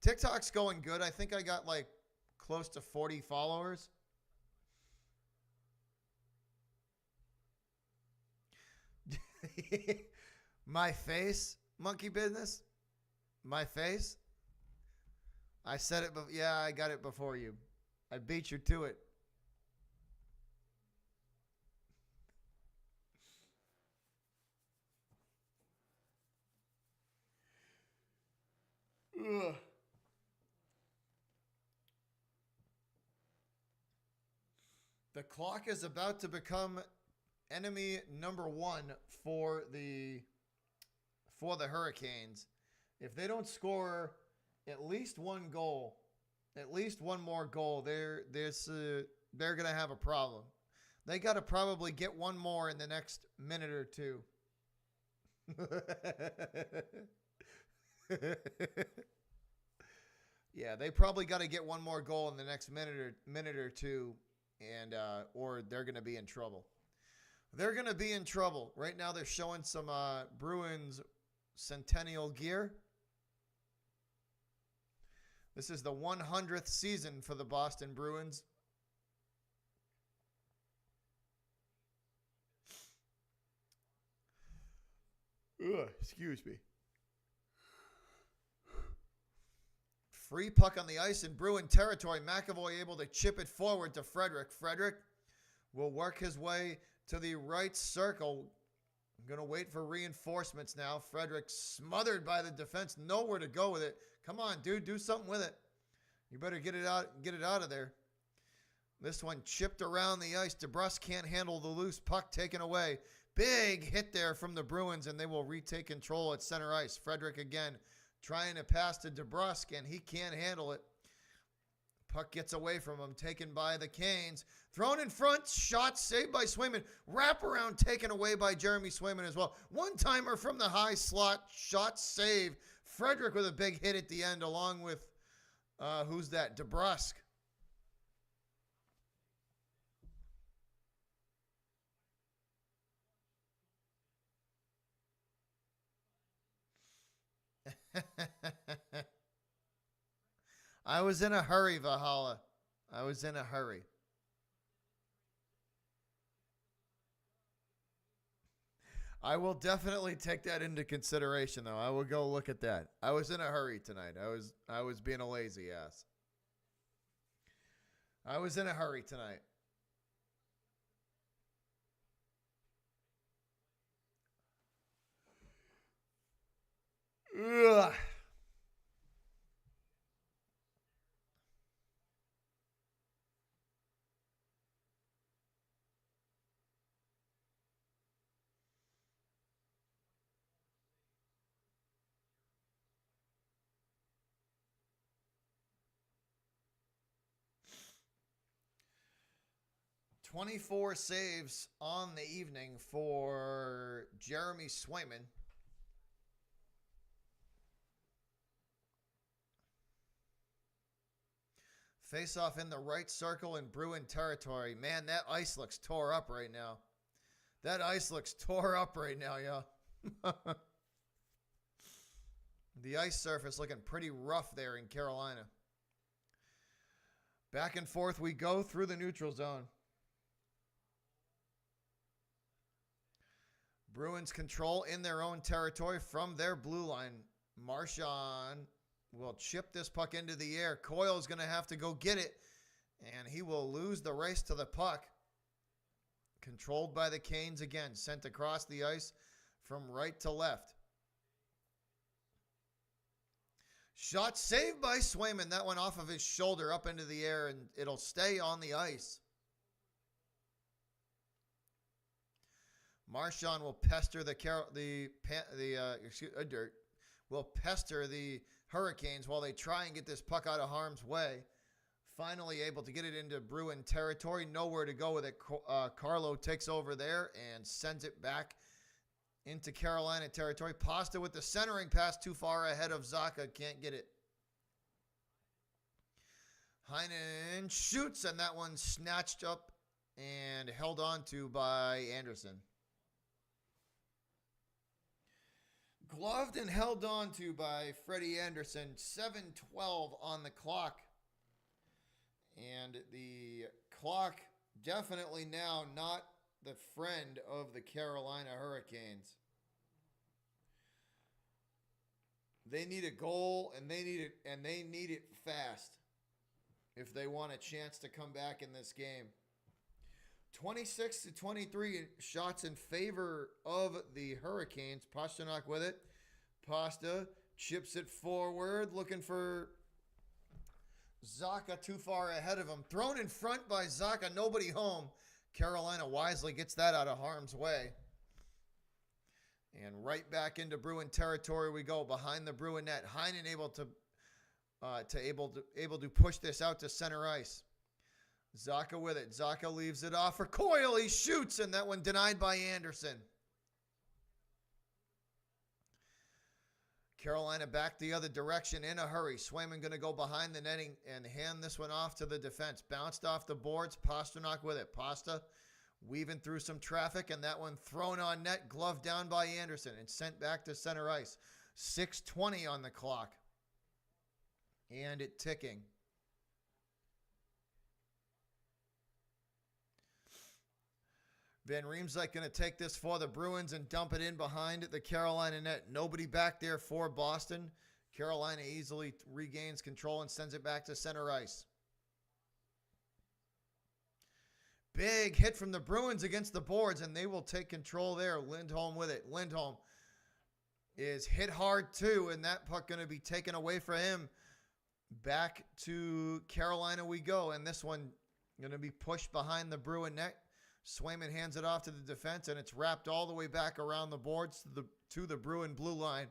TikTok's going good. I think I got like close to 40 followers. My face, monkey business. My face. I said it, yeah, I got it before you. I beat you to it. Ugh. The clock is about to become enemy number one for the Hurricanes. If they don't score at least one goal, at least one more goal, they're going to have a problem. They got to probably get one more in the next minute or two. Yeah, they probably got to get one more goal in the next minute or two, and or they're going to be in trouble. They're going to be in trouble. Right now they're showing some Bruins Centennial gear. This is the 100th season for the Boston Bruins. Ugh, excuse me. Free puck on the ice in Bruin territory. McAvoy able to chip it forward to Frederick. Frederick will work his way to the right circle. I'm going to wait for reinforcements now. Frederick smothered by the defense. Nowhere to go with it. Come on, dude. Do something with it. You better get it out of there. This one chipped around the ice. DeBrusque can't handle the loose puck taken away. Big hit there from the Bruins, and they will retake control at center ice. Frederick again trying to pass to DeBrusque, and he can't handle it. Puck gets away from him, taken by the Canes. Thrown in front, shot saved by Swayman. Wraparound taken away by Jeremy Swayman as well. One-timer from the high slot, shot save. Frederick with a big hit at the end along with, who's that? DeBrusque. I was in a hurry, Valhalla. I was in a hurry. I will definitely take that into consideration, though. I will go look at that. I was in a hurry tonight. I was being a lazy ass. I was in a hurry tonight. Ugh. 24 saves on the evening for Jeremy Swayman. Face off in the right circle in Bruin territory. Man, that ice looks tore up right now. That ice looks tore up right now, yo. The ice surface looking pretty rough there in Carolina. Back and forth we go through the neutral zone. Bruins control in their own territory from their blue line. Marchand will chip this puck into the air. Coyle's going to have to go get it, and he will lose the race to the puck. Controlled by the Canes again. Sent across the ice from right to left. Shot saved by Swayman. That went off of his shoulder up into the air, and it'll stay on the ice. Marchand will pester will pester the Hurricanes while they try and get this puck out of harm's way. Finally able to get it into Bruin territory. Nowhere to go with it. Carlo takes over there and sends it back into Carolina territory. Pasta with the centering pass too far ahead of Zacha. Can't get it. Heinen shoots, and that one snatched up and held on to by Anderson. Gloved and held on to by Freddie Anderson. 7:12 on the clock. And the clock definitely now not the friend of the Carolina Hurricanes. They need a goal, and they need it fast if they want a chance to come back in this game. 26-23 shots in favor of the Hurricanes. Pastrnak with it. Pasta chips it forward, looking for Zacha too far ahead of him. Thrown in front by Zacha, nobody home. Carolina wisely gets that out of harm's way. And right back into Bruin territory we go, behind the Bruin net. Heinen able to push this out to center ice. Zacha with it. Zacha leaves it off for Coyle. He shoots, and that one denied by Anderson. Carolina back the other direction in a hurry. Swayman going to go behind the netting and hand this one off to the defense. Bounced off the boards. Pastrnak with it. Pasta weaving through some traffic, and that one thrown on net, gloved down by Anderson and sent back to center ice. 6:20 on the clock. And it ticking. Van Riemsdyk going to take this for the Bruins and dump it in behind the Carolina net. Nobody back there for Boston. Carolina easily regains control and sends it back to center ice. Big hit from the Bruins against the boards, and they will take control there. Lindholm with it. Lindholm is hit hard too, and that puck going to be taken away from him. Back to Carolina we go, and this one going to be pushed behind the Bruin net. Swayman hands it off to the defense, and it's wrapped all the way back around the boards to the Bruin blue line.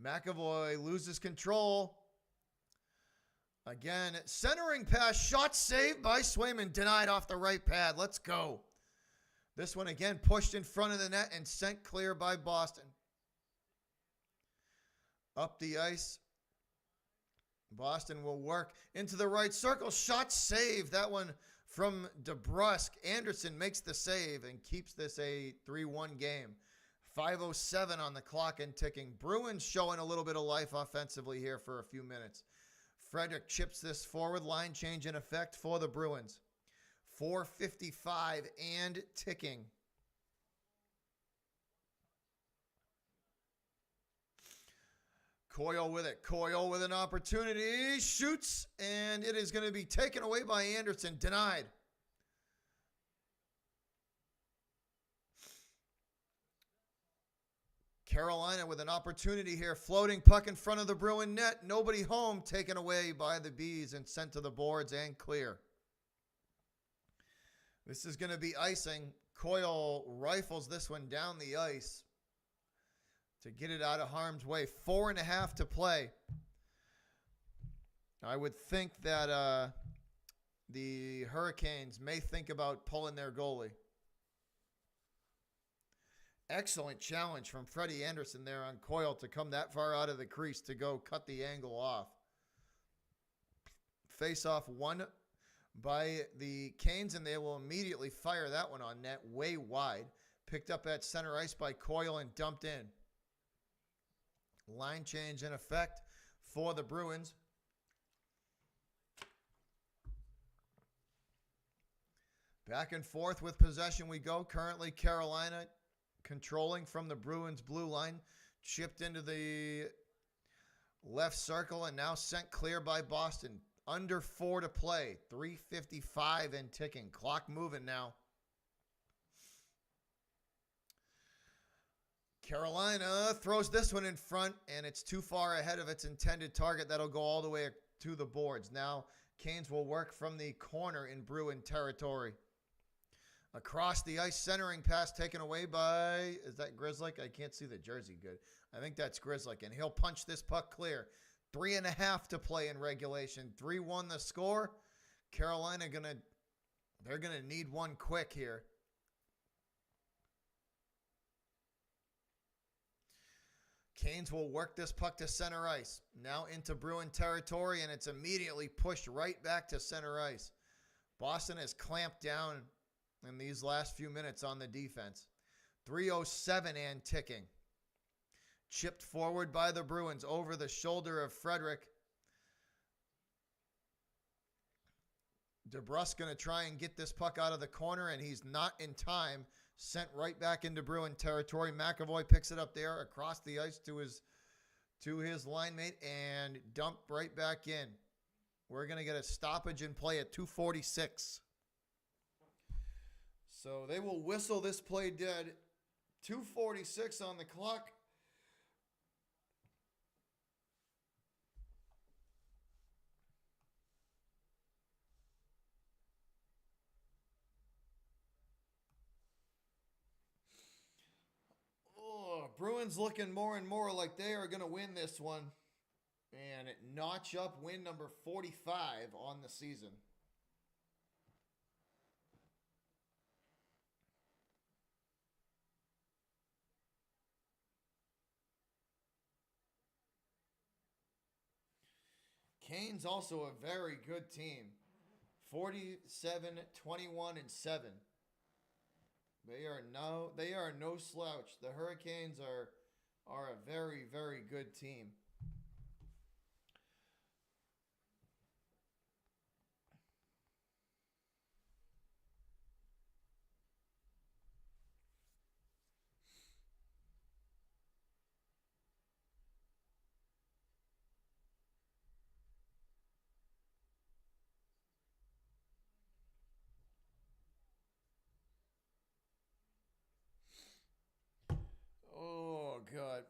McAvoy loses control. Again, centering pass, shot saved by Swayman, denied off the right pad. Let's go. This one again pushed in front of the net and sent clear by Boston. Up the ice. Boston will work into the right circle. Shot saved. That one from DeBrusque. Anderson makes the save and keeps this a 3-1 game. 5:07 on the clock and ticking. Bruins showing a little bit of life offensively here for a few minutes. Frederick chips this forward. Line change in effect for the Bruins. 4:55 and ticking. Coyle with it. Coyle with an opportunity. Shoots, and it is going to be taken away by Anderson. Denied. Carolina with an opportunity here. Floating puck in front of the Bruin net. Nobody home. Taken away by the Bees and sent to the boards and clear. This is going to be icing. Coyle rifles this one down the ice to get it out of harm's way. 4.5 to play. I would think that the Hurricanes may think about pulling their goalie. Excellent challenge from Freddie Anderson there on Coyle to come that far out of the crease to go cut the angle off. Face-off won by the Canes, and they will immediately fire that one on net way wide. Picked up at center ice by Coyle and dumped in. Line change in effect for the Bruins. Back and forth with possession we go. Currently Carolina controlling from the Bruins blue line. Chipped into the left circle and now sent clear by Boston. Under 4 to play. 3:55 and ticking. Clock moving now. Carolina throws this one in front, and it's too far ahead of its intended target. That'll go all the way to the boards. Now, Canes will work from the corner in Bruin territory. Across the ice, centering pass taken away by, is that Grzelcyk? I can't see the jersey good. I think that's Grzelcyk, and he'll punch this puck clear. 3.5 to play in regulation. 3-1 the score. Carolina they're gonna need one quick here. Canes will work this puck to center ice. Now into Bruin territory, and it's immediately pushed right back to center ice. Boston has clamped down in these last few minutes on the defense. 3:07 and ticking. Chipped forward by the Bruins over the shoulder of Frederick. DeBrusk going to try and get this puck out of the corner, and he's not in time. Sent right back into Bruin territory. McAvoy picks it up there across the ice to his line mate and dumped right back in. We're going to get a stoppage in play at 2:46. So they will whistle this play dead. 2:46 on the clock. Bruins looking more and more like they are going to win this one and notch up win number 45 on the season. Canes also a very good team. 47-21-7. They are no slouch. The Hurricanes are a very, very good team. Oh, God.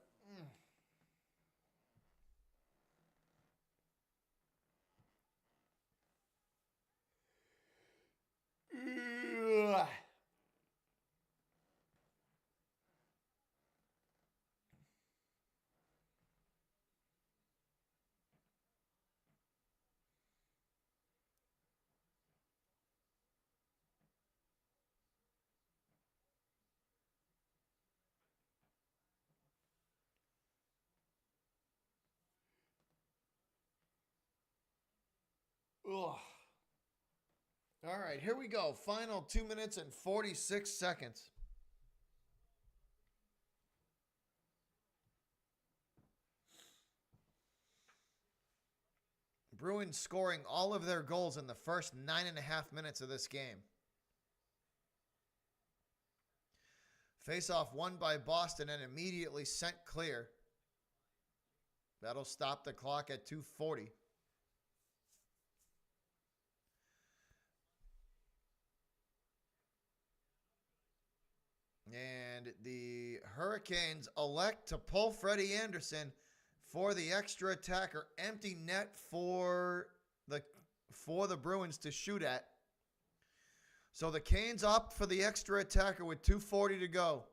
Ugh. Ugh. All right, here we go. Final 2 minutes and 46 seconds. Bruins scoring all of their goals in the first 9.5 minutes of this game. Face-off won by Boston and immediately sent clear. That'll stop the clock at 2:40. And the Hurricanes elect to pull Freddie Anderson for the extra attacker. Empty net for the Bruins to shoot at. So the Canes opt for the extra attacker with 2:40 to go.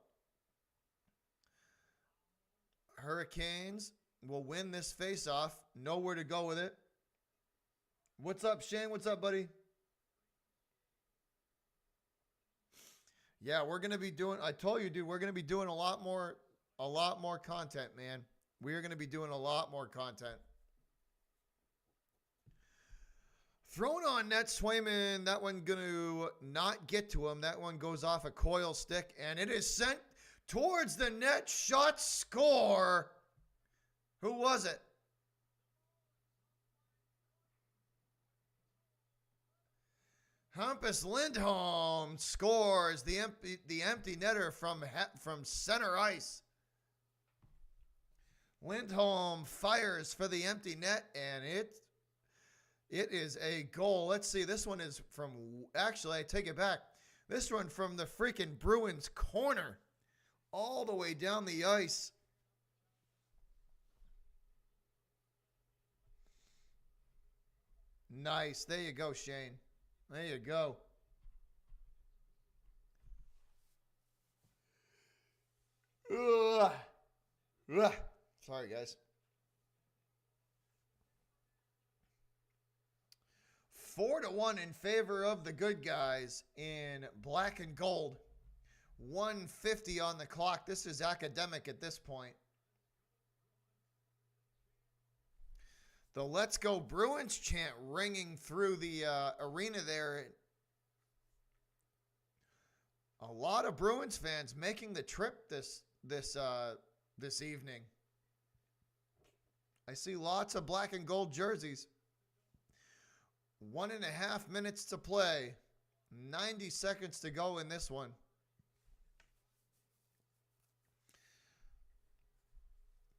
Hurricanes will win this face-off. Nowhere to go with it. What's up, Shane? What's up, buddy? Yeah, we're going to be doing, I told you, dude, we're going to be doing a lot more content, man. We are going to be doing a lot more content. Thrown on net, Swayman. That one going to not get to him. That one goes off a coil stick, and it is sent towards the net. Shot, score. Who was it? Hampus Lindholm scores the empty netter from center ice. Lindholm fires for the empty net, and it is a goal. Let's see. This one is from, actually, I take it back. This one from the freaking Bruins corner all the way down the ice. Nice. There you go, Shane. There you go. Ugh. Ugh. Sorry, guys. 4-1 in favor of the good guys in black and gold. 1:50 on the clock. This is academic at this point. The Let's Go Bruins chant ringing through the arena there. A lot of Bruins fans making the trip this evening. I see lots of black and gold jerseys. 1.5 minutes to play. 90 seconds to go in this one.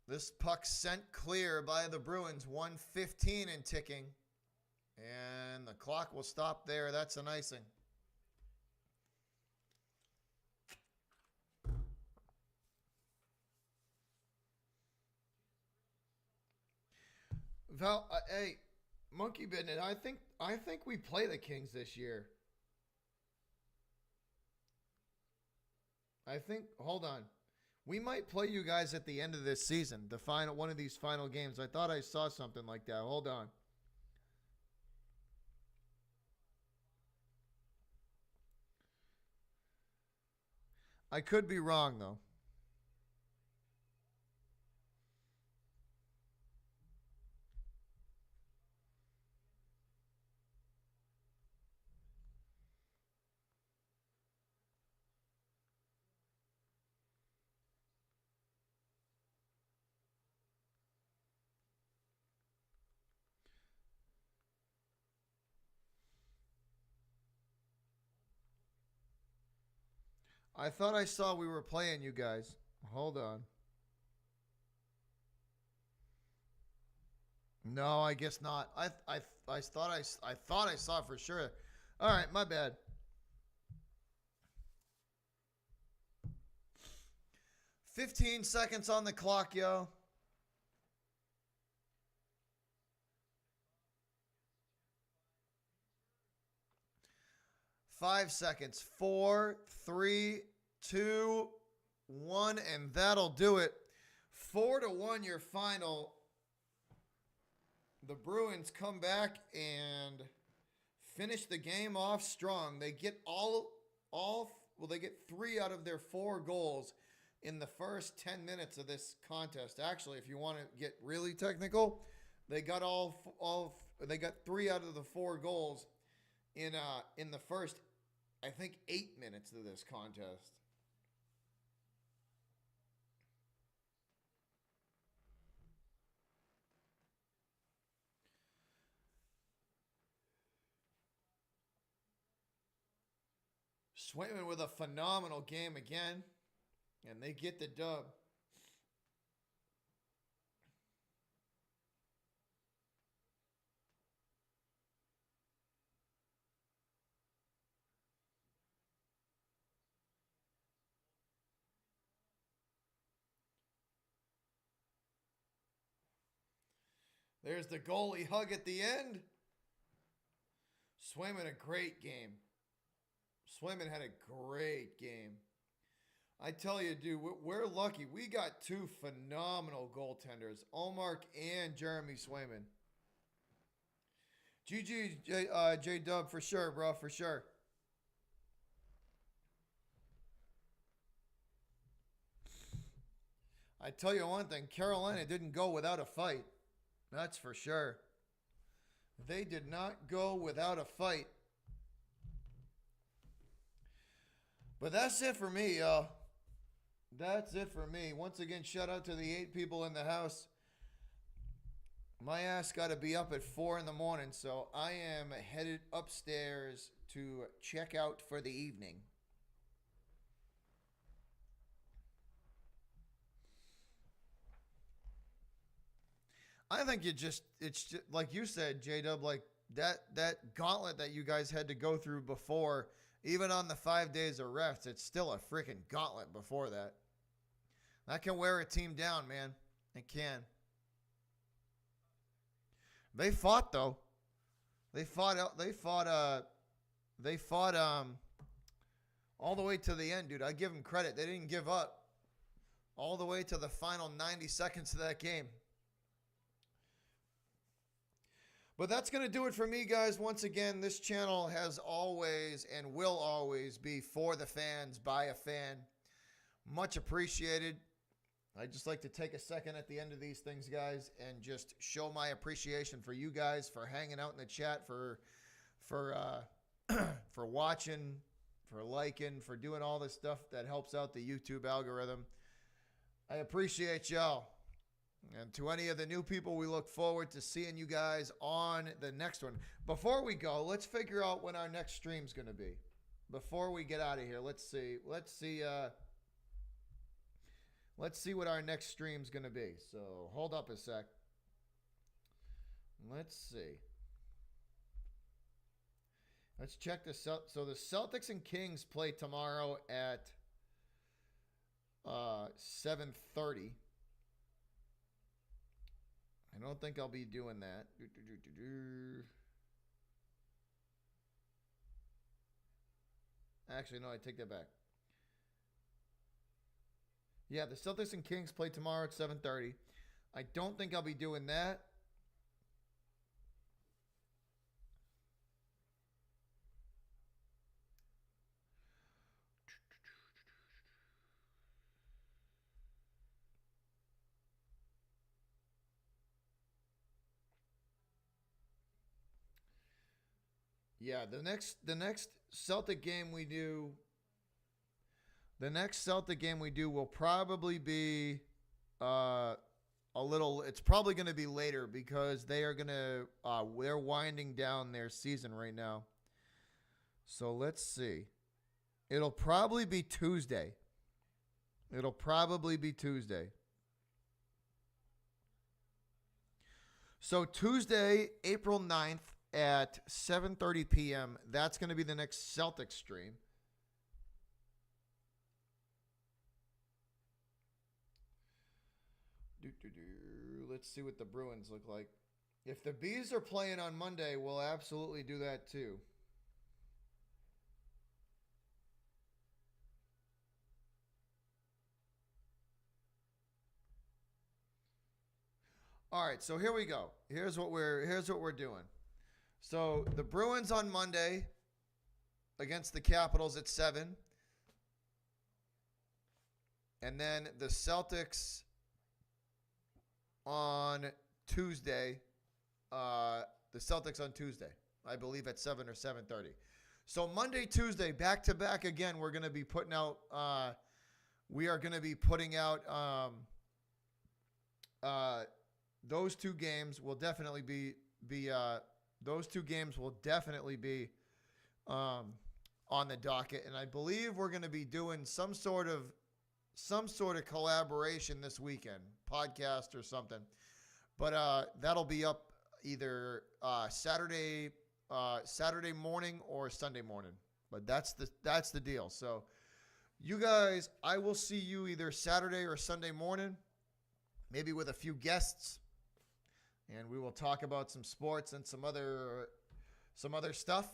This puck sent clear by the Bruins. 1:15 and ticking. And the clock will stop there. That's an icing. Val, hey, Monkey Bennett, I think we play the Kings this year. Hold on. We might play you guys at the end of this season, one of these final games. I thought I saw something like that. Hold on. I could be wrong, though. I thought I saw we were playing you guys. Hold on. No, I guess not. I thought I saw for sure. All right, my bad. 15 seconds on the clock, yo. Five seconds. 4, 3, 2, 1, and that'll do it. 4-1 your final. The Bruins come back and finish the game off strong. They get they get 3 out of their 4 goals in the first 10 minutes of this contest. Actually, if you want to get really technical, they got they got 3 out of the 4 goals in the first, I think, 8 minutes of this contest. Swayman with a phenomenal game again, and they get the dub. There's the goalie hug at the end. Swayman a great game. Swayman had a great game. I tell you, dude, we're lucky. We got two phenomenal goaltenders, Olmark and Jeremy Swayman. GG, J-Dub, for sure, bro, for sure. I tell you one thing, Carolina didn't go without a fight. That's for sure. They did not go without a fight. But that's it for me, y'all. That's it for me. Once again, shout out to the 8 people in the house. My ass got to be up at 4 in the morning, so I am headed upstairs to check out for the evening. I think it's just like you said, J-Dub, like that gauntlet that you guys had to go through before, even on the 5 days of rest, it's still a freaking gauntlet before that. That can wear a team down, man. It can. They fought though. They fought all the way to the end, dude. I give them credit. They didn't give up all the way to the final 90 seconds of that game. But that's going to do it for me, guys. Once again, this channel has always and will always be for the fans, by a fan. Much appreciated. I'd just like to take a second at the end of these things, guys, and just show my appreciation for you guys, for hanging out in the chat, for watching, for liking, for doing all this stuff that helps out the YouTube algorithm. I appreciate y'all. And to any of the new people, we look forward to seeing you guys on the next one. Before we go, let's figure out when our next stream's going to be. Before we get out of here, let's see what our next stream's going to be. So, hold up a sec. Let's see. Let's check this out. So, the Celtics and Kings play tomorrow at 7:30. I don't think I'll be doing that. Actually, no, I take that back. Yeah, the Celtics and Kings play tomorrow at 7:30. I don't think I'll be doing that. Yeah, the next Celtic game we do. The next Celtic game we do will probably be a little. It's probably going to be later because they are going to. They're winding down their season right now. So let's see. It'll probably be Tuesday. It'll probably be Tuesday. So Tuesday, April 9th at 7:30 p.m. That's going to be the next Celtics stream. Let's see what the Bruins look like. If the Bees are playing on Monday, we'll absolutely do that too. All right, so here we go. Here's what we're doing. So the Bruins on Monday against the Capitals at 7. And then the Celtics on Tuesday. The Celtics on Tuesday, I believe at 7 or 7:30. So Monday, Tuesday, back to back again. We're going to be putting out. We are going to be putting out. Those two games will definitely be. Those two games will definitely be on on the docket, and I believe we're going to be doing some sort of collaboration this weekend, podcast or something. But that'll be up either Saturday morning or Sunday morning. But that's the deal. So you guys, I will see you either Saturday or Sunday morning, maybe with a few guests, and we will talk about some sports and some other stuff.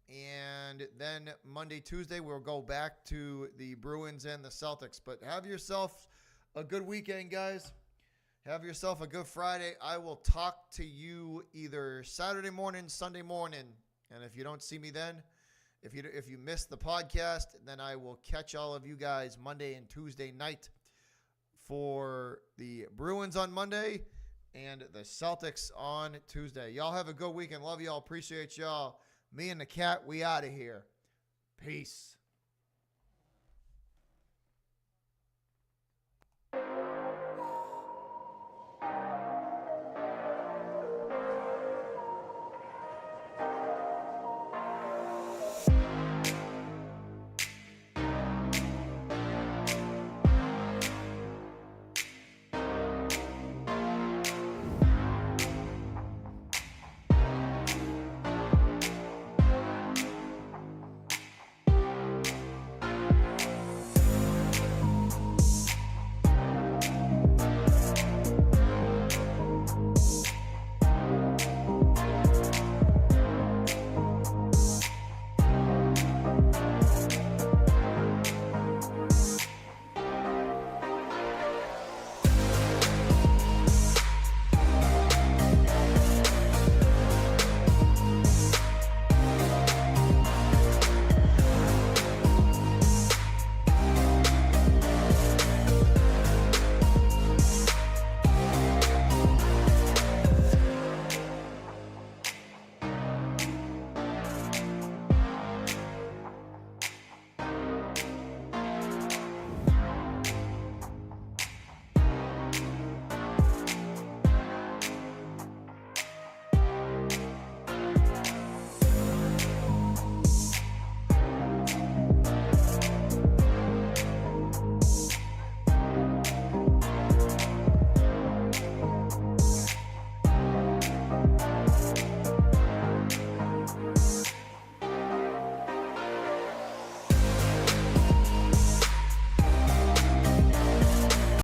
And then Monday, Tuesday, we'll go back to the Bruins and the Celtics. But have yourself a good weekend, guys. Have yourself a good Friday. I will talk to you either Saturday morning, Sunday morning. And if you don't see me then, if you missed the podcast, then I will catch all of you guys Monday and Tuesday night for the Bruins on Monday and the Celtics on Tuesday. Y'all have a good weekend. Love y'all. Appreciate y'all. Me and the cat, we out of here. Peace.